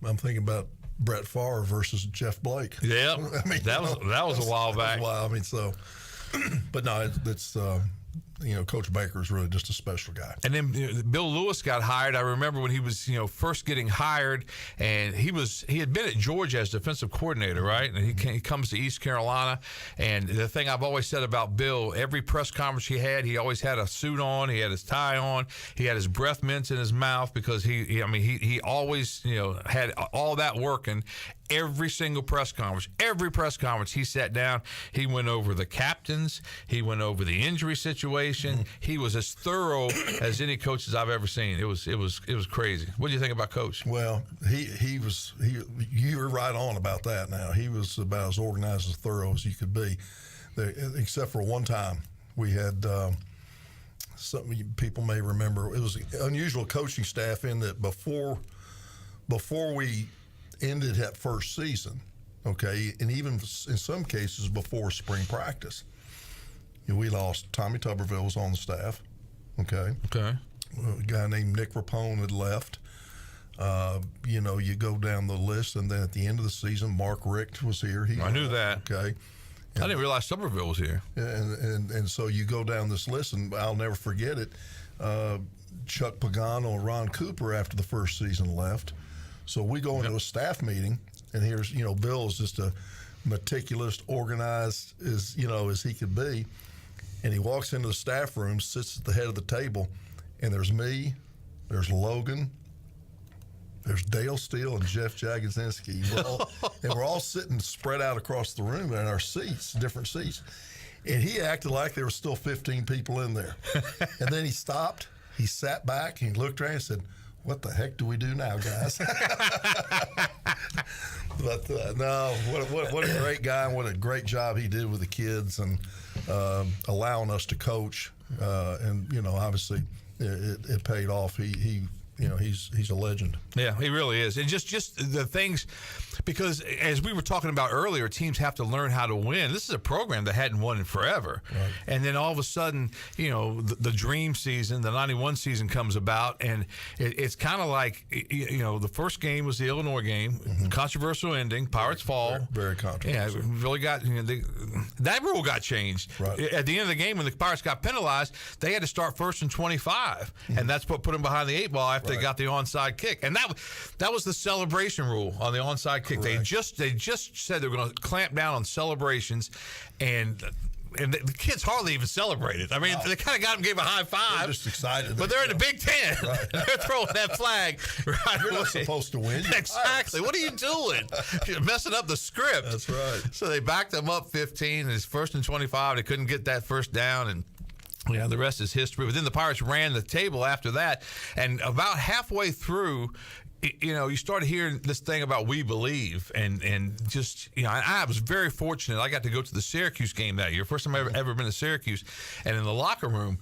I'm thinking about Brett Favre versus Jeff Blake. Yeah, I mean, that was a while back. I mean, so, but no, it's Coach Baker is really just a special guy. And then Bill Lewis got hired. I remember when he was first getting hired, and he had been at Georgia as defensive coordinator, right? And he comes to East Carolina. And the thing I've always said about Bill, every press conference he always had a suit on, he had his tie on, he had his breath mints in his mouth because he always had all that working. Every single press conference, he sat down. He went over the captains. He went over the injury situation. He was as thorough as any coaches I've ever seen. It was crazy. What do you think about Coach? Well, you were right on about that. Now he was about as organized, as thorough as you could be, except for one time we had. Something people may remember. It was an unusual coaching staff in that before we ended that first season, okay, and even in some cases before spring practice, we lost. Tommy Tuberville was on the staff, okay. A guy named Nick Rapone had left. You go down the list, and then at the end of the season, Mark Richt was here. I knew that. Okay. I didn't realize Tuberville was here. And so you go down this list, and I'll never forget it. Chuck Pagano and Ron Cooper after the first season left. So we go into a staff meeting, and here's, Bill is just a meticulous, organized as he could be. And he walks into the staff room, sits at the head of the table, and there's me, there's Logan, there's Dale Steele and Jeff Jagodzinski. We're all sitting spread out across the room in our seats, different seats. And he acted like there were still 15 people in there. And then he stopped, he sat back, and he looked around and said, "What the heck do we do now, guys?" But no, what a great guy, and what a great job he did with the kids, and allowing us to coach. And obviously, it paid off. He's a legend. Yeah, he really is. And just the things, because as we were talking about earlier, teams have to learn how to win. This is a program that hadn't won in forever. Right. And then all of a sudden, the dream season, the 91 season comes about, and it's kind of like, the first game was the Illinois game, controversial ending, Pirates fall. Very controversial. Yeah, really got, that rule got changed. Right. At the end of the game, when the Pirates got penalized, they had to start first and 25, and that's what put them behind the 8 ball after they got the onside kick. And that was the celebration rule on the onside kick. They just said they were going to clamp down on celebrations, and the kids hardly even celebrated. I mean, they kind of got them, gave a high five. They're just excited. But they're in the Big Ten. Right. They're throwing that flag right You're away. not supposed to win. Exactly. What are you doing? You're messing up the script. That's right. So they backed them up 15, and it's 1st and 25. They couldn't get that first down, and the rest is history. But then the Pirates ran the table after that, and about halfway through, you started hearing this thing about "We Believe," and just I was very fortunate. I got to go to the Syracuse game that year, first time I ever been to Syracuse, and in the locker room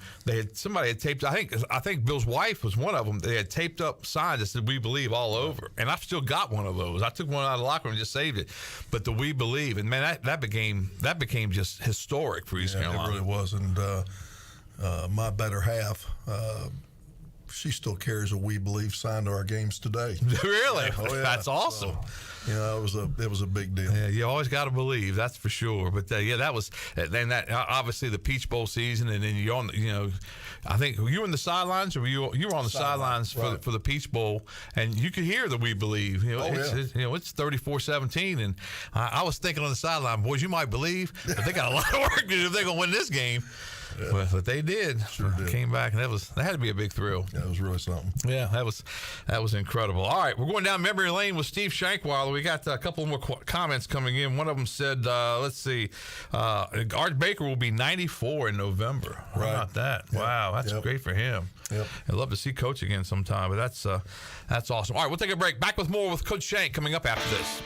somebody had taped. I think Bill's wife was one of them. They had taped up signs that said "We Believe" all over, and I've still got one of those. I took one out of the locker room and just saved it. But the "We Believe," and man, that became just historic for East Carolina. It really was, and my better half. She still carries a "We Believe" sign to our games today. Really? Oh, yeah. That's awesome. So, it was a big deal. Yeah, you always got to believe, that's for sure. But that was then that obviously the Peach Bowl season, and then you're on. I think were you in the sidelines, or you were on the sidelines for the Peach Bowl, and you could hear the "We Believe." It's 34-17, and I was thinking on the sideline, boys, you might believe, but they got a lot of work to do if they're gonna win this game. Yeah. But they did. Sure did. Came back, and that had to be a big thrill. Yeah, it was really something. Yeah, that was incredible. All right, we're going down memory lane with Steve Shankeiler. We got a couple more comments coming in. One of them said, let's see, Art Baker will be 94 in November. How about that? Yep. Wow, that's great for him. Yep. I'd love to see Coach again sometime, but that's awesome. All right, we'll take a break. Back with more with Coach Shank coming up after this.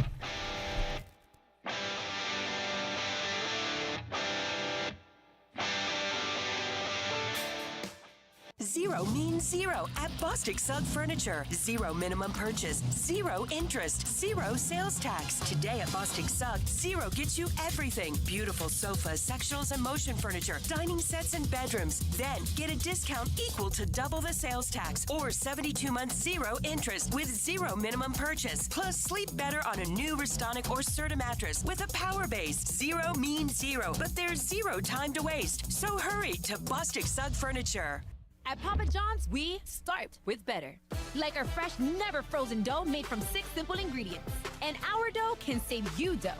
Zero means zero at Bostic Sugg Furniture. Zero minimum purchase, zero interest, zero sales tax. Today at Bostic Sugg, zero gets you everything. Beautiful sofas, sectionals, and motion furniture, dining sets, and bedrooms. Then get a discount equal to double the sales tax or 72 months zero interest with zero minimum purchase. Plus, sleep better on a new Restonic or Serta mattress with a power base. Zero means zero, but there's zero time to waste. So hurry to Bostic Sugg Furniture. At Papa John's, we start with better. Like our fresh, never frozen dough made from 6 simple ingredients. And our dough can save you dough.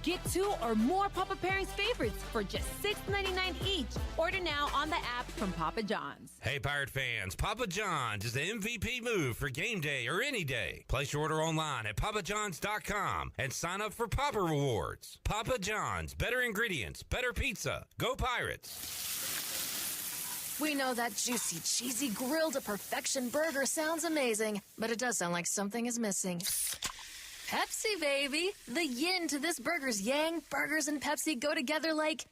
Get 2 or more Papa Pairings favorites for just $6.99 each. Order now on the app from Papa John's. Hey, Pirate fans, Papa John's is the MVP move for game day or any day. Place your order online at papajohns.com and sign up for Papa Rewards. Papa John's, better ingredients, better pizza. Go Pirates! We know that juicy, cheesy, grilled to perfection burger sounds amazing, but it does sound like something is missing. Pepsi, baby! The yin to this burger's yang. Burgers and Pepsi go together like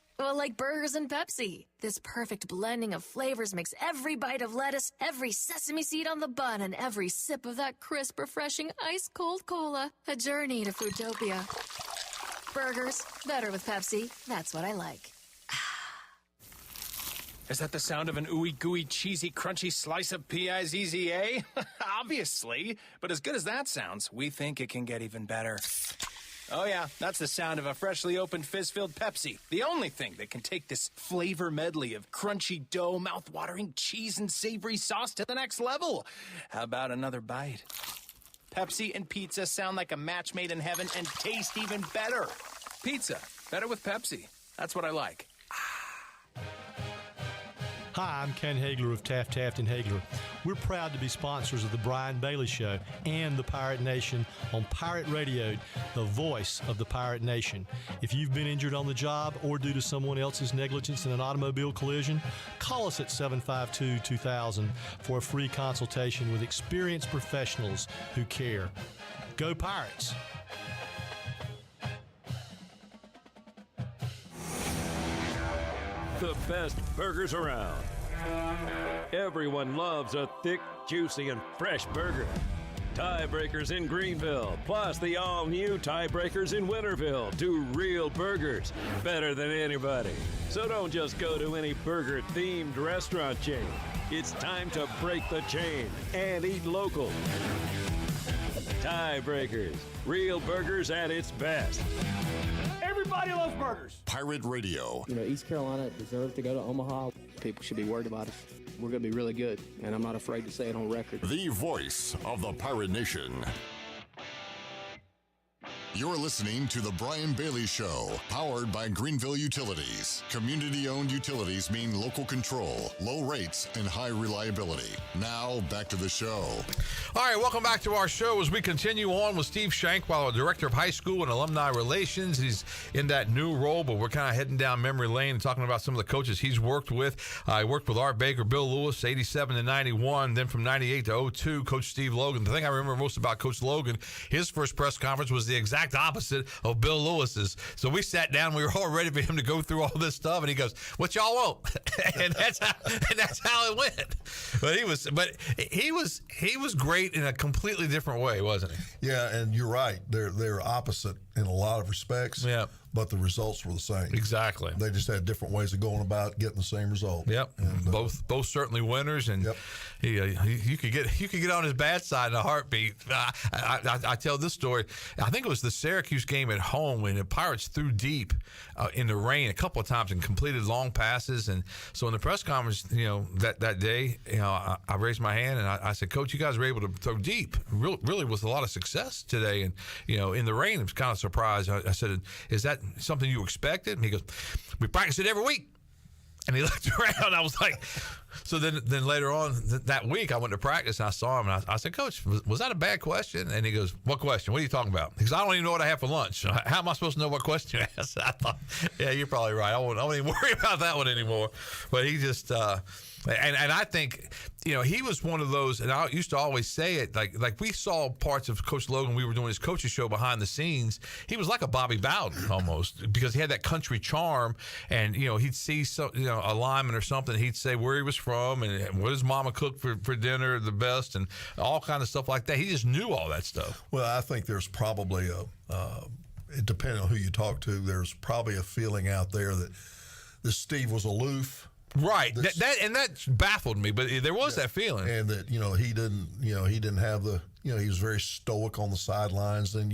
burgers and Pepsi. This perfect blending of flavors makes every bite of lettuce, every sesame seed on the bun, and every sip of that crisp, refreshing, ice-cold cola a journey to Foodtopia. Burgers, better with Pepsi. That's what I like. Is that the sound of an ooey gooey cheesy crunchy slice of P-I-Z-Z-A? Obviously, but as good as that sounds, we think it can get even better. Oh yeah, that's the sound of a freshly opened fizz-filled Pepsi. The only thing that can take this flavor medley of crunchy dough, mouth-watering cheese, and savory sauce to the next level. How about another bite? Pepsi and pizza sound like a match made in heaven and taste even better. Pizza, better with Pepsi. That's what I like. Hi, I'm Ken Hagler of Taft and Hagler. We're proud to be sponsors of the Brian Bailey Show and the Pirate Nation on Pirate Radio, the voice of the Pirate Nation. If you've been injured on the job or due to someone else's negligence in an automobile collision, call us at 752-2000 for a free consultation with experienced professionals who care. Go Pirates! The best burgers around. Everyone loves a thick, juicy, and fresh burger. Tiebreakers in Greenville, plus the all-new Tiebreakers in Winterville. 2 real burgers, better than anybody. So don't just go to any burger-themed restaurant chain. It's time to break the chain and eat local. Tiebreakers, real burgers at its best. Everybody loves burgers. Pirate Radio. East Carolina deserves to go to Omaha. People should be worried about us. we're going to be really good, and I'm not afraid to say it on record. The voice of the Pirate Nation. You're listening to The Brian Bailey Show, powered by Greenville Utilities. Community-owned utilities mean local control, low rates, and high reliability. Now, back to the show. All right, welcome back to our show as we continue on with Steve Shankeiler, Director of High School and Alumni Relations. He's in that new role, but we're kind of heading down memory lane and talking about some of the coaches he's worked with. I worked with Art Baker, Bill Lewis, 87 to 91, then from 98 to 02, Coach Steve Logan. The thing I remember most about Coach Logan, his first press conference was the exact opposite of Bill Lewis's. So we sat down, we were all ready for him to go through all this stuff, and he goes, "What y'all want?" and that's how it went. But he was great in a completely different way, wasn't he? Yeah, and you're right. They're opposite in a lot of respects. Yeah. But the results were the same. Exactly. They just had different ways of going about getting the same result. Yep. And, both certainly winners, and you could get on his bad side in a heartbeat. I tell this story. I think it was the Syracuse game at home when the Pirates threw deep in the rain a couple of times and completed long passes. And so in the press conference, that day, I raised my hand and I said, "Coach, you guys were able to throw deep, really with a lot of success today." And in the rain, I was kind of surprised. I said, "Is that something you expected?" And he goes, "We practice it every week." And he looked around. I was like, so then later on that week, I went to practice and I saw him and I said, "Coach, was that a bad question?" And he goes, "What question? What are you talking about?" Because I don't even know what I have for lunch. How am I supposed to know what question you asked? I thought, yeah, you're probably right. I won't even worry about that one anymore. But he just, and I think, he was one of those, and I used to always say it, like we saw parts of Coach Logan. We were doing his coach's show behind the scenes. He was like a Bobby Bowden almost, because he had that country charm, and he'd see a lineman or something, he'd say where he was from and what his mama cooked for dinner the best, and all kind of stuff like that. He just knew all that stuff. Well, I think there's probably depending on who you talk to, there's probably a feeling out there that this Steve was aloof. Right. That baffled me, but there was that feeling. And that, he didn't have he was very stoic on the sidelines and,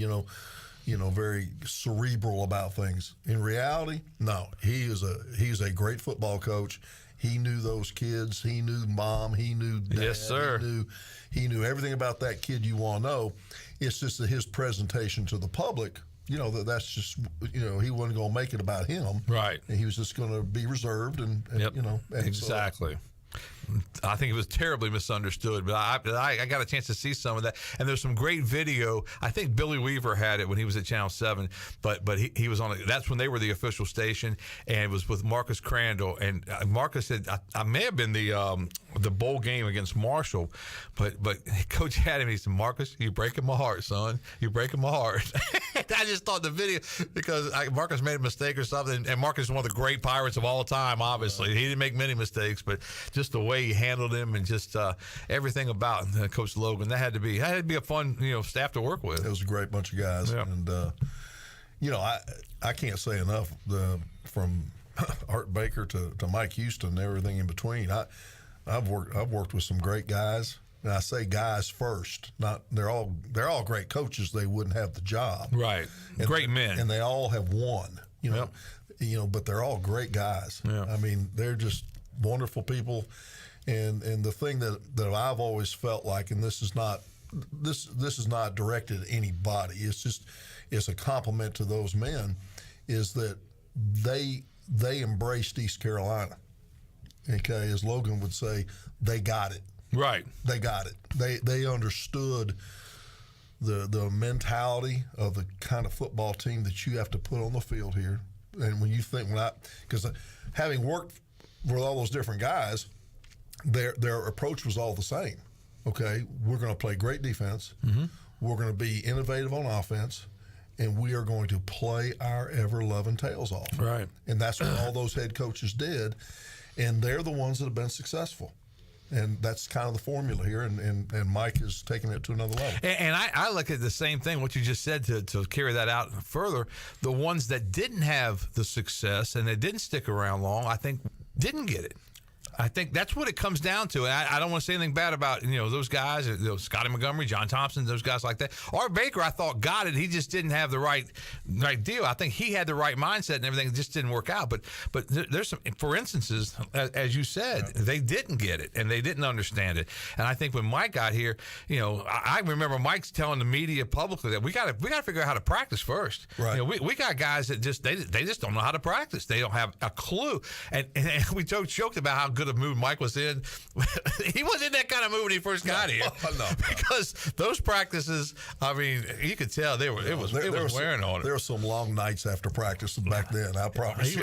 very cerebral about things. In reality, no, he's a great football coach. He knew those kids. He knew mom. He knew dad. Yes, sir. He knew everything about that kid you want to know. It's just that his presentation to the public, that's just, he wasn't going to make it about him. Right. And he was just going to be reserved and exactly. I think it was terribly misunderstood, but I got a chance to see some of that, and there's some great video. I think Billy Weaver had it when he was at Channel 7, but he was on it. That's when they were the official station, and it was with Marcus Crandall, and Marcus said I may have been the bowl game against Marshall, but Coach had him. He said, "Marcus, you're breaking my heart, son. You're breaking my heart." I just thought the video, because Marcus made a mistake or something, and Marcus is one of the great Pirates of all time. Obviously, he didn't make many mistakes, but just the way he handled him and just everything about Coach Logan, that had to be a fun staff to work with. It was a great bunch of guys, and I can't say enough from Art Baker to Mike Houston and everything in between. I've worked with some great guys, and I say guys first. Not they're all great coaches. They wouldn't have the job, right? And great men, and they all have won. But they're all great guys. Yeah. I mean, they're just wonderful people. And the thing that I've always felt like, and this is not directed at anybody, it's a compliment to those men, is that they embraced East Carolina. Okay, as Logan would say, they got it. Right. They got it. They understood the mentality of the kind of football team that you have to put on the field here. And when you think, because having worked with all those different guys, their approach was all the same. Okay, we're going to play great defense. Mm-hmm. We're going to be innovative on offense, and we are going to play our ever-loving tails off. Right. And that's what all those head coaches did, and they're the ones that have been successful. And that's kind of the formula here, and Mike is taking it to another level. And I look at the same thing, what you just said, to carry that out further. The ones that didn't have the success and they didn't stick around long, I think, didn't get it. I think that's what it comes down to. And I don't want to say anything bad about those guys, Scotty Montgomery, John Thompson, those guys like that. Art Baker, I thought got it. He just didn't have the right deal. I think he had the right mindset and everything. It just didn't work out. But there's some, for instances, as you said, they didn't get it and they didn't understand it. And I think when Mike got here, I remember Mike's telling the media publicly that we got to figure out how to practice first. Right. We got guys that they just don't know how to practice. They don't have a clue. And we joked about how good a mood Mike was in. He wasn't in that kind of mood when he first got here. No. Because those practices, I mean, you could tell it was wearing on it. There were some long nights after practice back then, I promise you.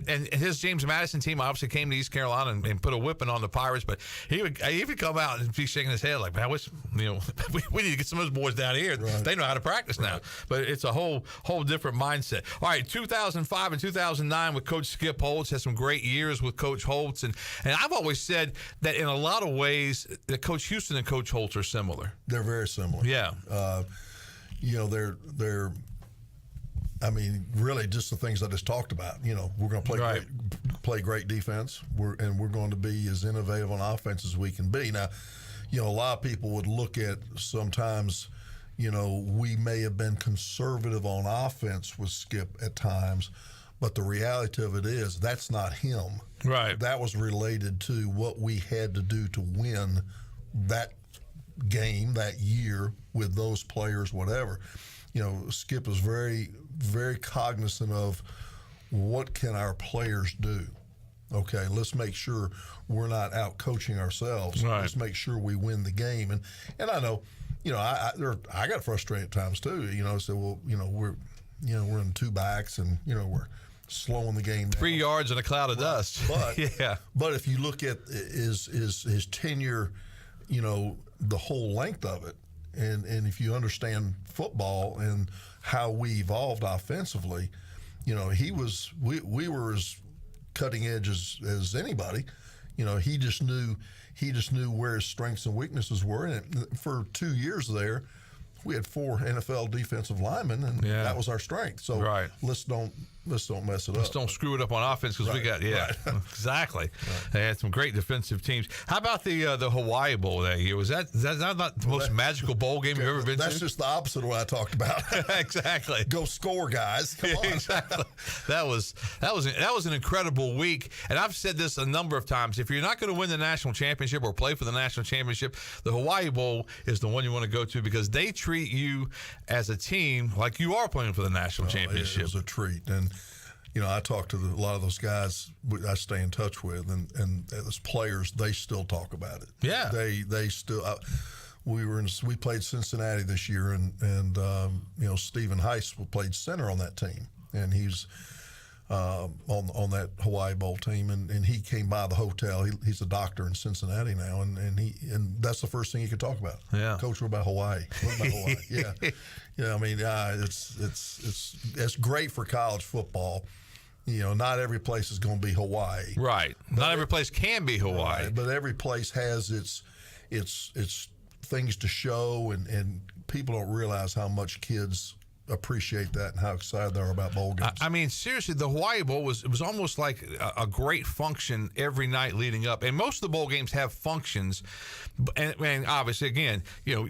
And his James Madison team obviously came to East Carolina and put a whipping on the Pirates, but he would come out and be shaking his head like, man, we need to get some of those boys down here. Right. They know how to practice now. But it's a whole different mindset. All right, 2005 and 2009 with Coach Skip Holtz, had some great years with Coach Holtz, and I've always said that in a lot of ways that Coach Houston and Coach Holtz are similar. They're very similar. Yeah. They're I mean, really just the things I just talked about. We're going to play great defense. We're going to be as innovative on offense as we can be. Now, a lot of people would look at sometimes, we may have been conservative on offense with Skip at times, but the reality of it is that's not him. Right. That was related to what we had to do to win that game, that year, with those players, whatever. Skip is very, very cognizant of what can our players do. Okay, let's make sure we're not out coaching ourselves. Right. Let's make sure we win the game. And I know, I got frustrated at times too. We're in two backs and we're slowing the game down. 3 yards in a cloud of dust. But yeah. But if you look at his tenure, the whole length of it, and if you understand football and how we evolved offensively, we were as cutting edge as anybody. He just knew where his strengths and weaknesses were, and for 2 years there, we had 4 NFL defensive linemen, and that was our strength. So let's don't mess it up. Let's don't screw it up on offense because we got exactly. They had some great defensive teams. How about the Hawaii Bowl that year? Was that not the most magical bowl game you've ever been to? That's just the opposite of what I talked about. Exactly. Go score, guys. Come on. Exactly. That was an incredible week. And I've said this a number of times. If you're not going to win the national championship or play for the national championship, the Hawaii Bowl is the one you want to go to because they treat you as a team like you are playing for the national championship. It was a treat. And I talk to a lot of those guys I stay in touch with, and as players, they still talk about it. Yeah, they still. We played Cincinnati this year, and Stephen Heiss played center on that team, and he's on that Hawaii Bowl team, and he came by the hotel. He's a doctor in Cincinnati now, and that's the first thing he could talk about. Yeah, Coach, what about Hawaii? What about Hawaii? Yeah. I mean, it's great for college football. Not every place is going to be Hawaii. Right. Not every place can be Hawaii. Right, but every place has its things to show, and people don't realize how much kids appreciate that and how excited they are about bowl games. I mean, seriously, the Hawaii Bowl was almost like a great function every night leading up. And most of the bowl games have functions, and obviously, again,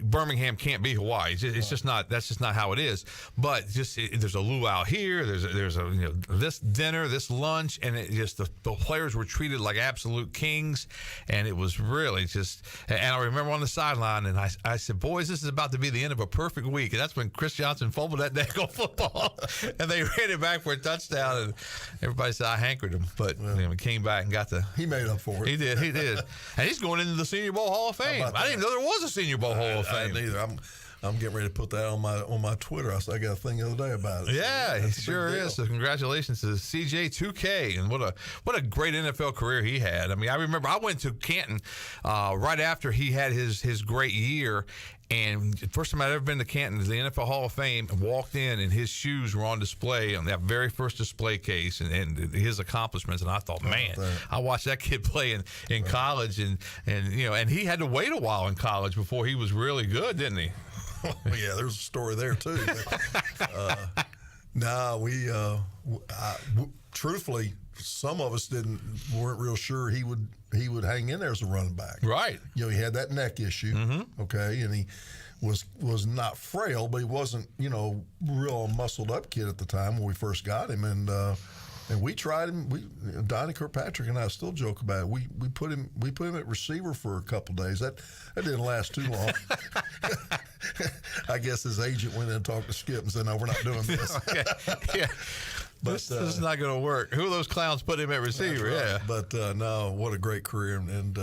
Birmingham can't be Hawaii. It's just not. That's just not how it is. But there's a luau here. There's a this dinner, this lunch, and the players were treated like absolute kings, and it was really just. And I remember on the sideline, and I said, "Boys, this is about to be the end of a perfect week." And that's when Chris Johnson fumbled that daggone football, and they ran it back for a touchdown, and everybody said I hankered him, but he came back and got he made up for it. He did, and he's going into the Senior Bowl Hall of Fame. I didn't even know there was a Senior Bowl Hall of Fame. I didn't either. I'm getting ready to put that on my Twitter. I got a thing the other day about it. Yeah, he sure is. So congratulations to CJ2K, and what a great NFL career he had. I mean, I remember I went to Canton right after he had his great year. And first time I'd ever been to Canton is the NFL Hall of Fame, and walked in, and his shoes were on display on that very first display case, and his accomplishments. And I thought, man, I watched that kid play in college, and he had to wait a while in college before he was really good, didn't he? Yeah, there's a story there too. But, truthfully, some of us weren't real sure he would hang in there as a running back. Right. He had that neck issue. Mm-hmm. Okay, and he was not frail, but he wasn't real muscled up kid at the time when we first got him, and we tried him. Donnie Kirkpatrick and I still joke about it. We put him at receiver for a couple days. That didn't last too long. I guess his agent went in and talked to Skip and said, "No, we're not doing this." Okay. Yeah. But this is not going to work. Who are those clowns put him at receiver? Right. Yeah. But no, what a great career, and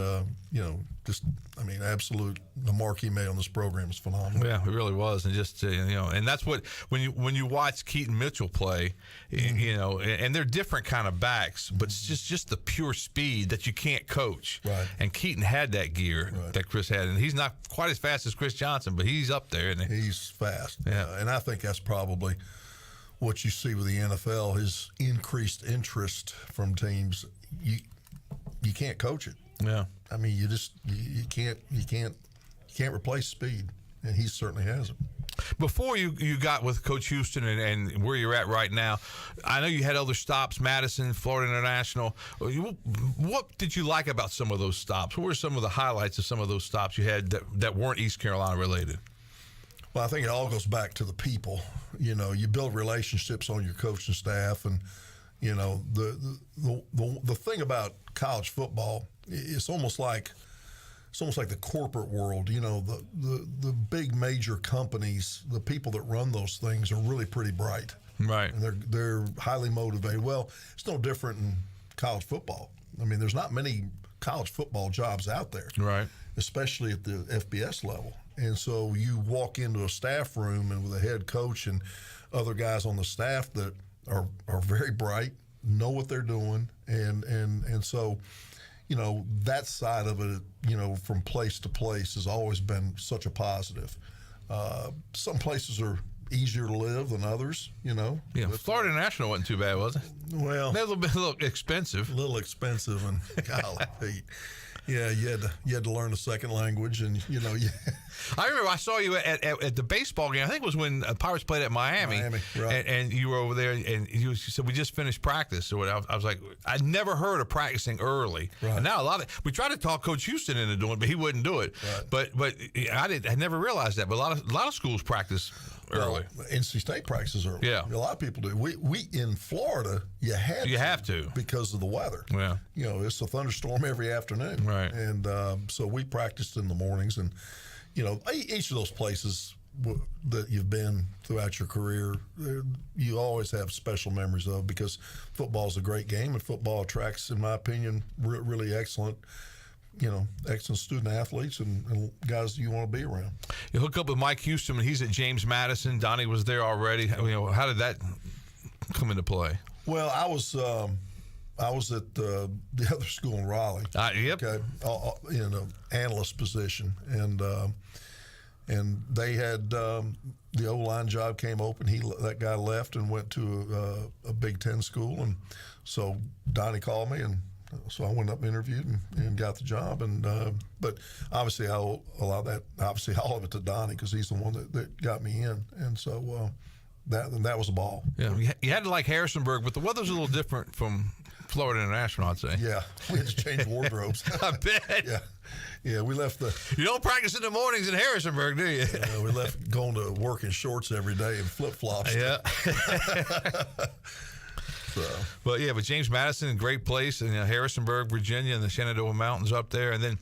absolute. The mark he made on this program is phenomenal. Yeah, it really was, and just and that's what when you watch Keaton Mitchell play, and they're different kind of backs, but it's just the pure speed that you can't coach. Right. And Keaton had that gear that Chris had, and he's not quite as fast as Chris Johnson, but he's up there. And he's fast. Yeah. And I think that's probably what you see with the NFL, his increased interest from teams. You can't coach it. Yeah. I mean, you can't replace speed, and he certainly has it. Before you got with Coach Houston and where you're at right now, I know you had other stops, Madison, Florida International. What did you like about some of those stops? What were some of the highlights of some of those stops you had that weren't East Carolina related? Well, I think it all goes back to the people. You build relationships on your coaching staff, and the thing about college football, it's almost like the corporate world. The big major companies, the people that run those things are really pretty bright, right? And they're highly motivated. Well, it's no different in college football. I mean, there's not many college football jobs out there, right? Especially at the FBS level. And so you walk into a staff room and with a head coach and other guys on the staff that are very bright, know what they're doing, and so that side of it, from place to place has always been such a positive. Some places are easier to live than others, Yeah, Florida International wasn't too bad, was it? Well, a little expensive. A little expensive, and golly, yeah, you had to learn a second language, and I remember I saw you at the baseball game. I think it was when Pirates played at Miami, right. and you were over there, and you said we just finished practice or whatever. I was like, I never heard of practicing early. Right. And now we tried to talk Coach Houston into doing it, but he wouldn't do it. Right. But I never realized that. But a lot of schools practice early. Well, NC State practices early. Yeah, a lot of people do. We in Florida, you have to because of the weather. Yeah, it's a thunderstorm every afternoon. Right, and so we practiced in the mornings, and each of those places that you've been throughout your career, you always have special memories of, because football is a great game, and football attracts, in my opinion, really excellent. Excellent student athletes and guys you want to be around. You hook up with Mike Houston when he's at James Madison. Donnie was there already. How did that come into play? Well, I was at the other school in Raleigh. Yep. Okay, in an analyst position, and they had the O-line job came open. That guy left and went to a Big Ten school, and so Donnie called me, and so I went up and interviewed and got the job. And but obviously I'll allow that. Obviously all of it to Donnie, because he's the one that got me in, and so that was a ball. Yeah, you had to like Harrisonburg, but the weather's a little different from Florida International, I'd say. Yeah, we had to change wardrobes. I bet. Yeah, we left You don't practice in the mornings in Harrisonburg, do you? We left going to work in shorts every day and flip-flops. Yeah. But James Madison, great place, and Harrisonburg, Virginia, and the Shenandoah Mountains up there, and then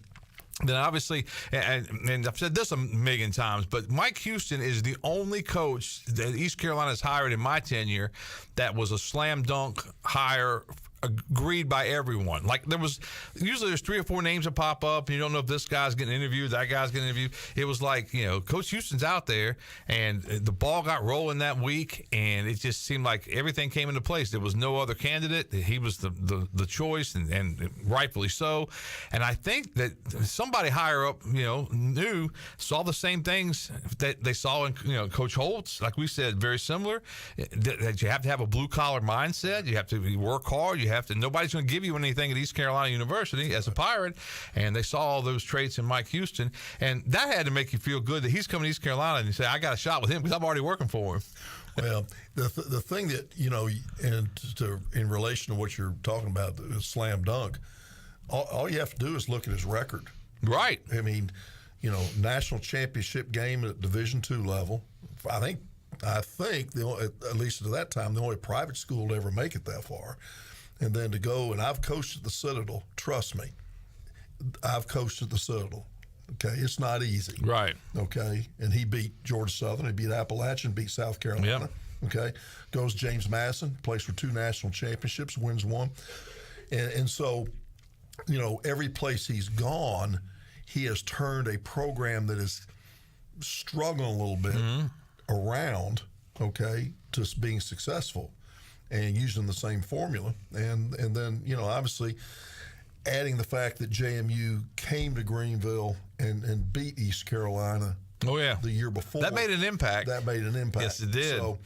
obviously, and I've said this a million times, but Mike Houston is the only coach that East Carolina's hired in my tenure that was a slam dunk hire, agreed by everyone. Like there's 3 or 4 names that pop up, and you don't know if this guy's getting interviewed, that guy's getting interviewed. It was like, Coach Houston's out there, and the ball got rolling that week, and it just seemed like everything came into place. There was no other candidate. He was the choice, and rightfully so. And I think that somebody higher up, saw the same things that they saw in, Coach Holtz. Like we said, very similar. That you have to have a blue collar mindset. You have to work hard. You have to. Nobody's going to give you anything at East Carolina University as a Pirate, and they saw all those traits in Mike Houston, and that had to make you feel good that he's coming to East Carolina, and you say, I got a shot with him because I'm already working for him. Well, the thing that, in relation to what you're talking about, the slam dunk, all you have to do is look at his record. Right. I mean, national championship game at Division II level. I think at least at that time, the only private school to ever make it that far. And then to go, and I've coached at the Citadel. Trust me, I've coached at the Citadel. Okay, it's not easy. Right. Okay, and he beat Georgia Southern, he beat Appalachian, beat South Carolina. Yep. Okay, goes James Madison, plays for 2 national championships, wins 1. And so, every place he's gone, he has turned a program that is struggling a little bit around, okay, to being successful and using the same formula. And then, obviously, adding the fact that JMU came to Greenville and beat East Carolina the year before. That made an impact. Yes, it did. So,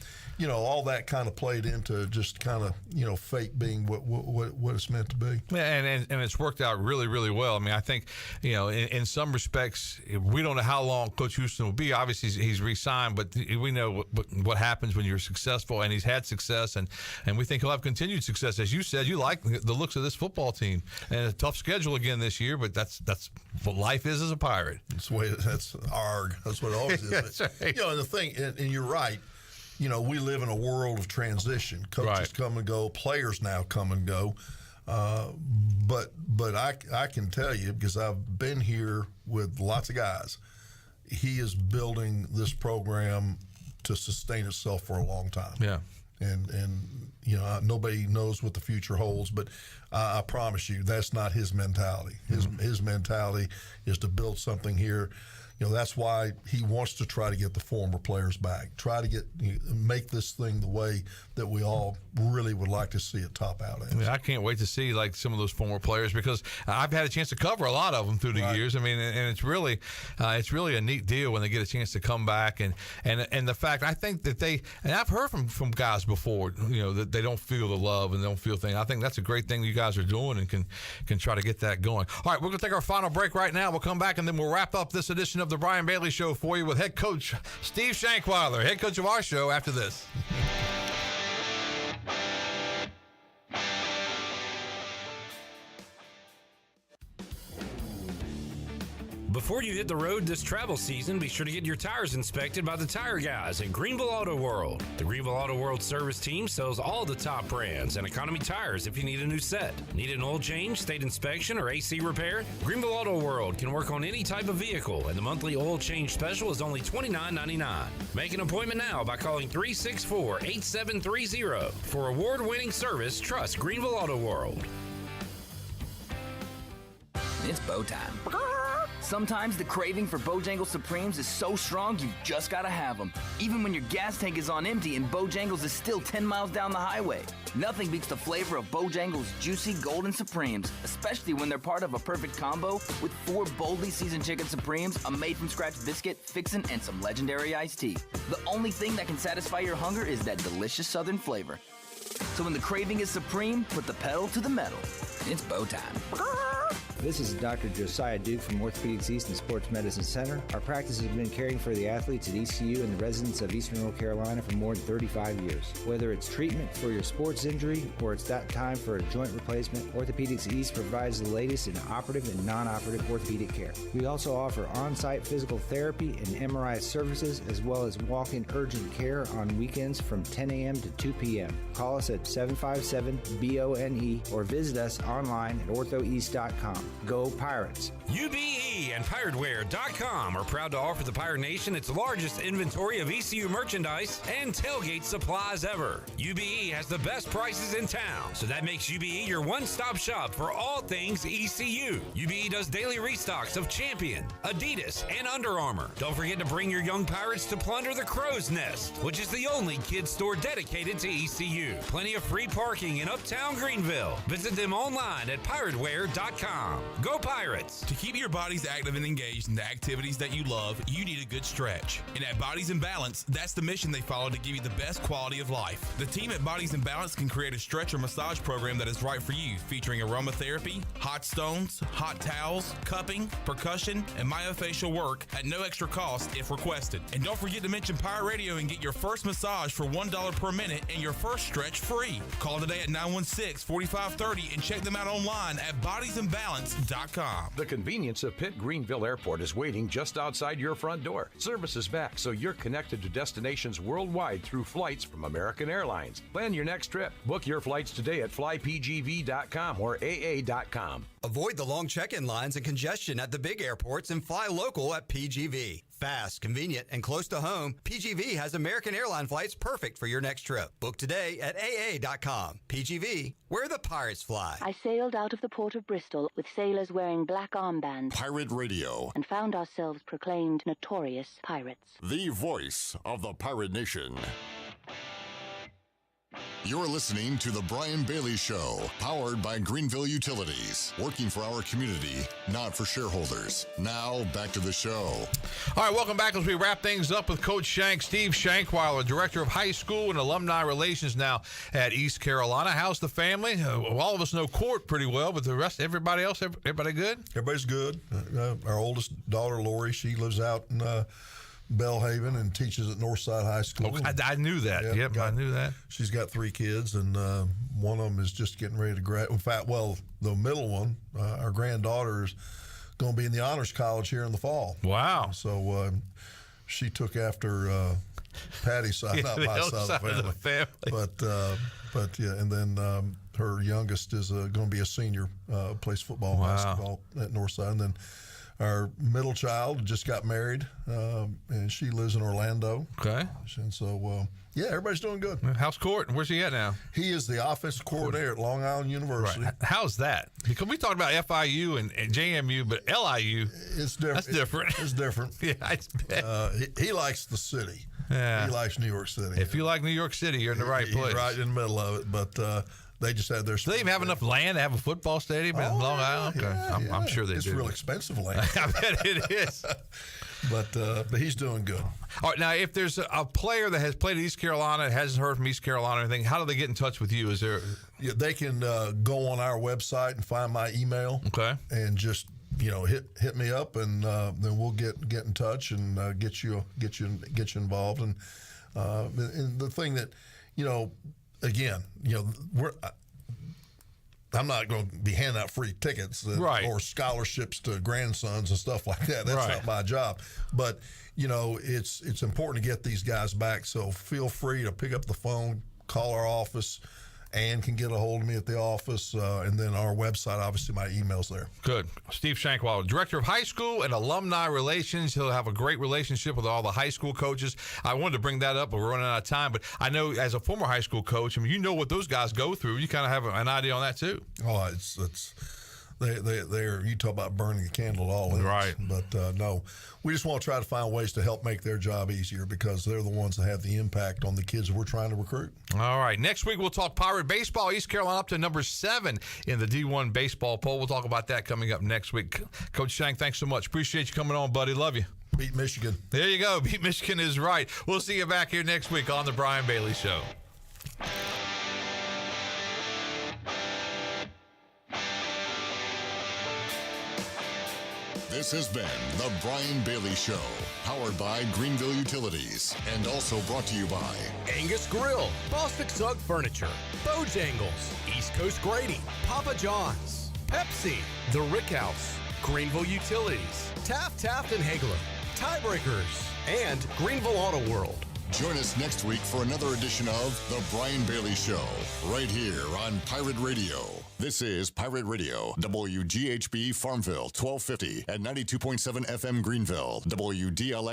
all that kind of played into just kind of, fate being what it's meant to be. Yeah, and it's worked out really, really well. I mean, I think, in some respects, we don't know how long Coach Houston will be. Obviously, he's re-signed, but we know what happens when you're successful, and he's had success, and we think he'll have continued success. As you said, you like the looks of this football team, and a tough schedule again this year, but that's what life is as a Pirate. That's ARG. That's what it always is. That's right. And the thing, and you're right, we live in a world of transition. Coaches come and go, players now come and go. But I can tell you, because I've been here with lots of guys, he is building this program to sustain itself for a long time. Yeah. And nobody knows what the future holds, but I promise you that's not his mentality. His mentality is to build something here. That's why he wants to try to get the former players back, try to make this thing the way that we all really would like to see it top out at. I can't wait to see some of those former players, because I've had a chance to cover a lot of them through the years. I mean, and it's really a neat deal when they get a chance to come back, and the fact, I think that and I've heard from guys before, that they don't feel the love and they don't feel things. I think that's a great thing you guys are doing, and can try to get that going. All right, we're going to take our final break right now. We'll come back, and then we'll wrap up this edition of the Brian Bailey Show for you with head coach Steve Shankeiler, head coach of our show, after this. Before you hit the road this travel season, be sure to get your tires inspected by the tire guys at Greenville Auto World. The Greenville Auto World service team sells all the top brands and economy tires if you need a new set. Need an oil change, state inspection, or AC repair? Greenville Auto World can work on any type of vehicle, and the monthly oil change special is only $29.99. Make an appointment now by calling 364-8730. For award-winning service, trust Greenville Auto World. It's bow time. Sometimes the craving for Bojangles Supremes is so strong you've just gotta have them. Even when your gas tank is on empty and Bojangles is still 10 miles down the highway. Nothing beats the flavor of Bojangles juicy golden Supremes, especially when they're part of a perfect combo with 4 boldly seasoned chicken Supremes, a made-from-scratch biscuit, fixin', and some legendary iced tea. The only thing that can satisfy your hunger is that delicious southern flavor. So when the craving is supreme, put the pedal to the metal. It's bow time. This is Dr. Josiah Duke from Orthopedics East and Sports Medicine Center. Our practice has been caring for the athletes at ECU and the residents of Eastern North Carolina for more than 35 years. Whether it's treatment for your sports injury or it's that time for a joint replacement, Orthopedics East provides the latest in operative and non-operative orthopedic care. We also offer on-site physical therapy and MRI services, as well as walk-in urgent care on weekends from 10 a.m. to 2 p.m. Call us at 757-BONE or visit us online at orthoeast.com. Go Pirates! UBE and PirateWear.com are proud to offer the Pirate Nation its largest inventory of ECU merchandise and tailgate supplies ever. UBE has the best prices in town, so that makes UBE your one-stop shop for all things ECU. UBE does daily restocks of Champion, Adidas, and Under Armour. Don't forget to bring your young Pirates to plunder the Crow's Nest, which is the only kids store dedicated to ECU. Plenty of free parking in Uptown Greenville. Visit them online at PirateWear.com. Go Pirates! To keep your bodies active and engaged in the activities that you love, you need a good stretch. And at Bodies in Balance, that's the mission they follow to give you the best quality of life. The team at Bodies in Balance can create a stretch or massage program that is right for you, featuring aromatherapy, hot stones, hot towels, cupping, percussion, and myofascial work at no extra cost if requested. And don't forget to mention Pirate Radio and get your first massage for $1 per minute and your first stretch free. Call today at 916-4530 and check them out online at bodiesinbalance.com. The convenience of Pitt Greenville Airport is waiting just outside your front door. Service is back, so you're connected to destinations worldwide through flights from American Airlines. Plan your next trip. Book your flights today at flypgv.com or aa.com. Avoid the long check-in lines and congestion at the big airports and fly local at PGV. Fast, convenient, and close to home, PGV has American airline flights perfect for your next trip. Book today at aa.com. PGV, where the pirates fly. I sailed out of the port of Bristol with sailors wearing black armbands. Pirate Radio. And found ourselves proclaimed notorious pirates. The voice of the pirate nation. You're listening to The Brian Bailey Show, powered by Greenville Utilities, working for our community, not for shareholders. Now, back to the show. All right, welcome back as we wrap things up with Coach Shank, Steve Shankeiler, Director of High School and Alumni Relations now at East Carolina. How's the family? All of us know Court pretty well, but the rest, everybody else, everybody good? Everybody's good. Our oldest daughter, Lori, she lives out in Bellhaven and teaches at Northside High School. Okay, I knew that. Yep, I knew that. She's got 3 kids, and one of them is just getting ready to graduate. In fact, the middle one, our granddaughter, is going to be in the Honors College here in the fall. Wow. So she took after Patty's side, not my side of the family. But yeah, and then her youngest is going to be a senior, plays football, basketball at Northside, and then our middle child just got married, and she lives in Orlando. Okay. And so, yeah, everybody's doing good. How's Court? Where's he at now? He is the offensive coordinator at Long Island University. Right. How's that? Because we talked about FIU and JMU, but LIU, it's different. That's different. It's different. Yeah, it's he likes the city. Yeah. He likes New York City. If you like New York City, you're in the right place. He's right in the middle of it, but they just had their. Do they even have enough land to have a football stadium in Long Island? Okay. Yeah, I'm sure they it's do. It's real expensive land. I bet it is. But he's doing good. All right, now, if there's a player that has played at East Carolina, hasn't heard from East Carolina or anything, how do they get in touch with you? Is there? Yeah, they can go on our website and find my email. Okay. And just hit me up, and then we'll get in touch and get you involved. And the thing that again, I'm not going to be handing out free tickets or scholarships to grandsons and stuff like that. That's not my job. But it's important to get these guys back. So feel free to pick up the phone, call our office. Ann can get a hold of me at the office, and then our website, obviously my email's there. Good. Steve Shankeiler, Director of High School and Alumni Relations. He'll have a great relationship with all the high school coaches. I wanted to bring that up, but we're running out of time. But I know as a former high school coach, you know what those guys go through. You kind of have an idea on that too. Oh, they're you talk about burning the candle at all ends. Right. But no, we just want to try to find ways to help make their job easier because they're the ones that have the impact on the kids that we're trying to recruit. All right. Next week, we'll talk Pirate baseball. East Carolina up to number 7 in the D1 baseball poll. We'll talk about that coming up next week. Coach Shank, thanks so much. Appreciate you coming on, buddy. Love you. Beat Michigan. There you go. Beat Michigan is right. We'll see you back here next week on The Brian Bailey Show. This has been The Brian Bailey Show, powered by Greenville Utilities, and also brought to you by Angus Grill, Bostic Sugg Furniture, Bojangles, East Coast Grading, Papa John's, Pepsi, The Rick House, Greenville Utilities, Taft and Haigler, Tiebreakers, and Greenville Auto World. Join us next week for another edition of The Brian Bailey Show, right here on Pirate Radio. This is Pirate Radio, WGHB Farmville, 1250 at 92.7 FM Greenville, WDLX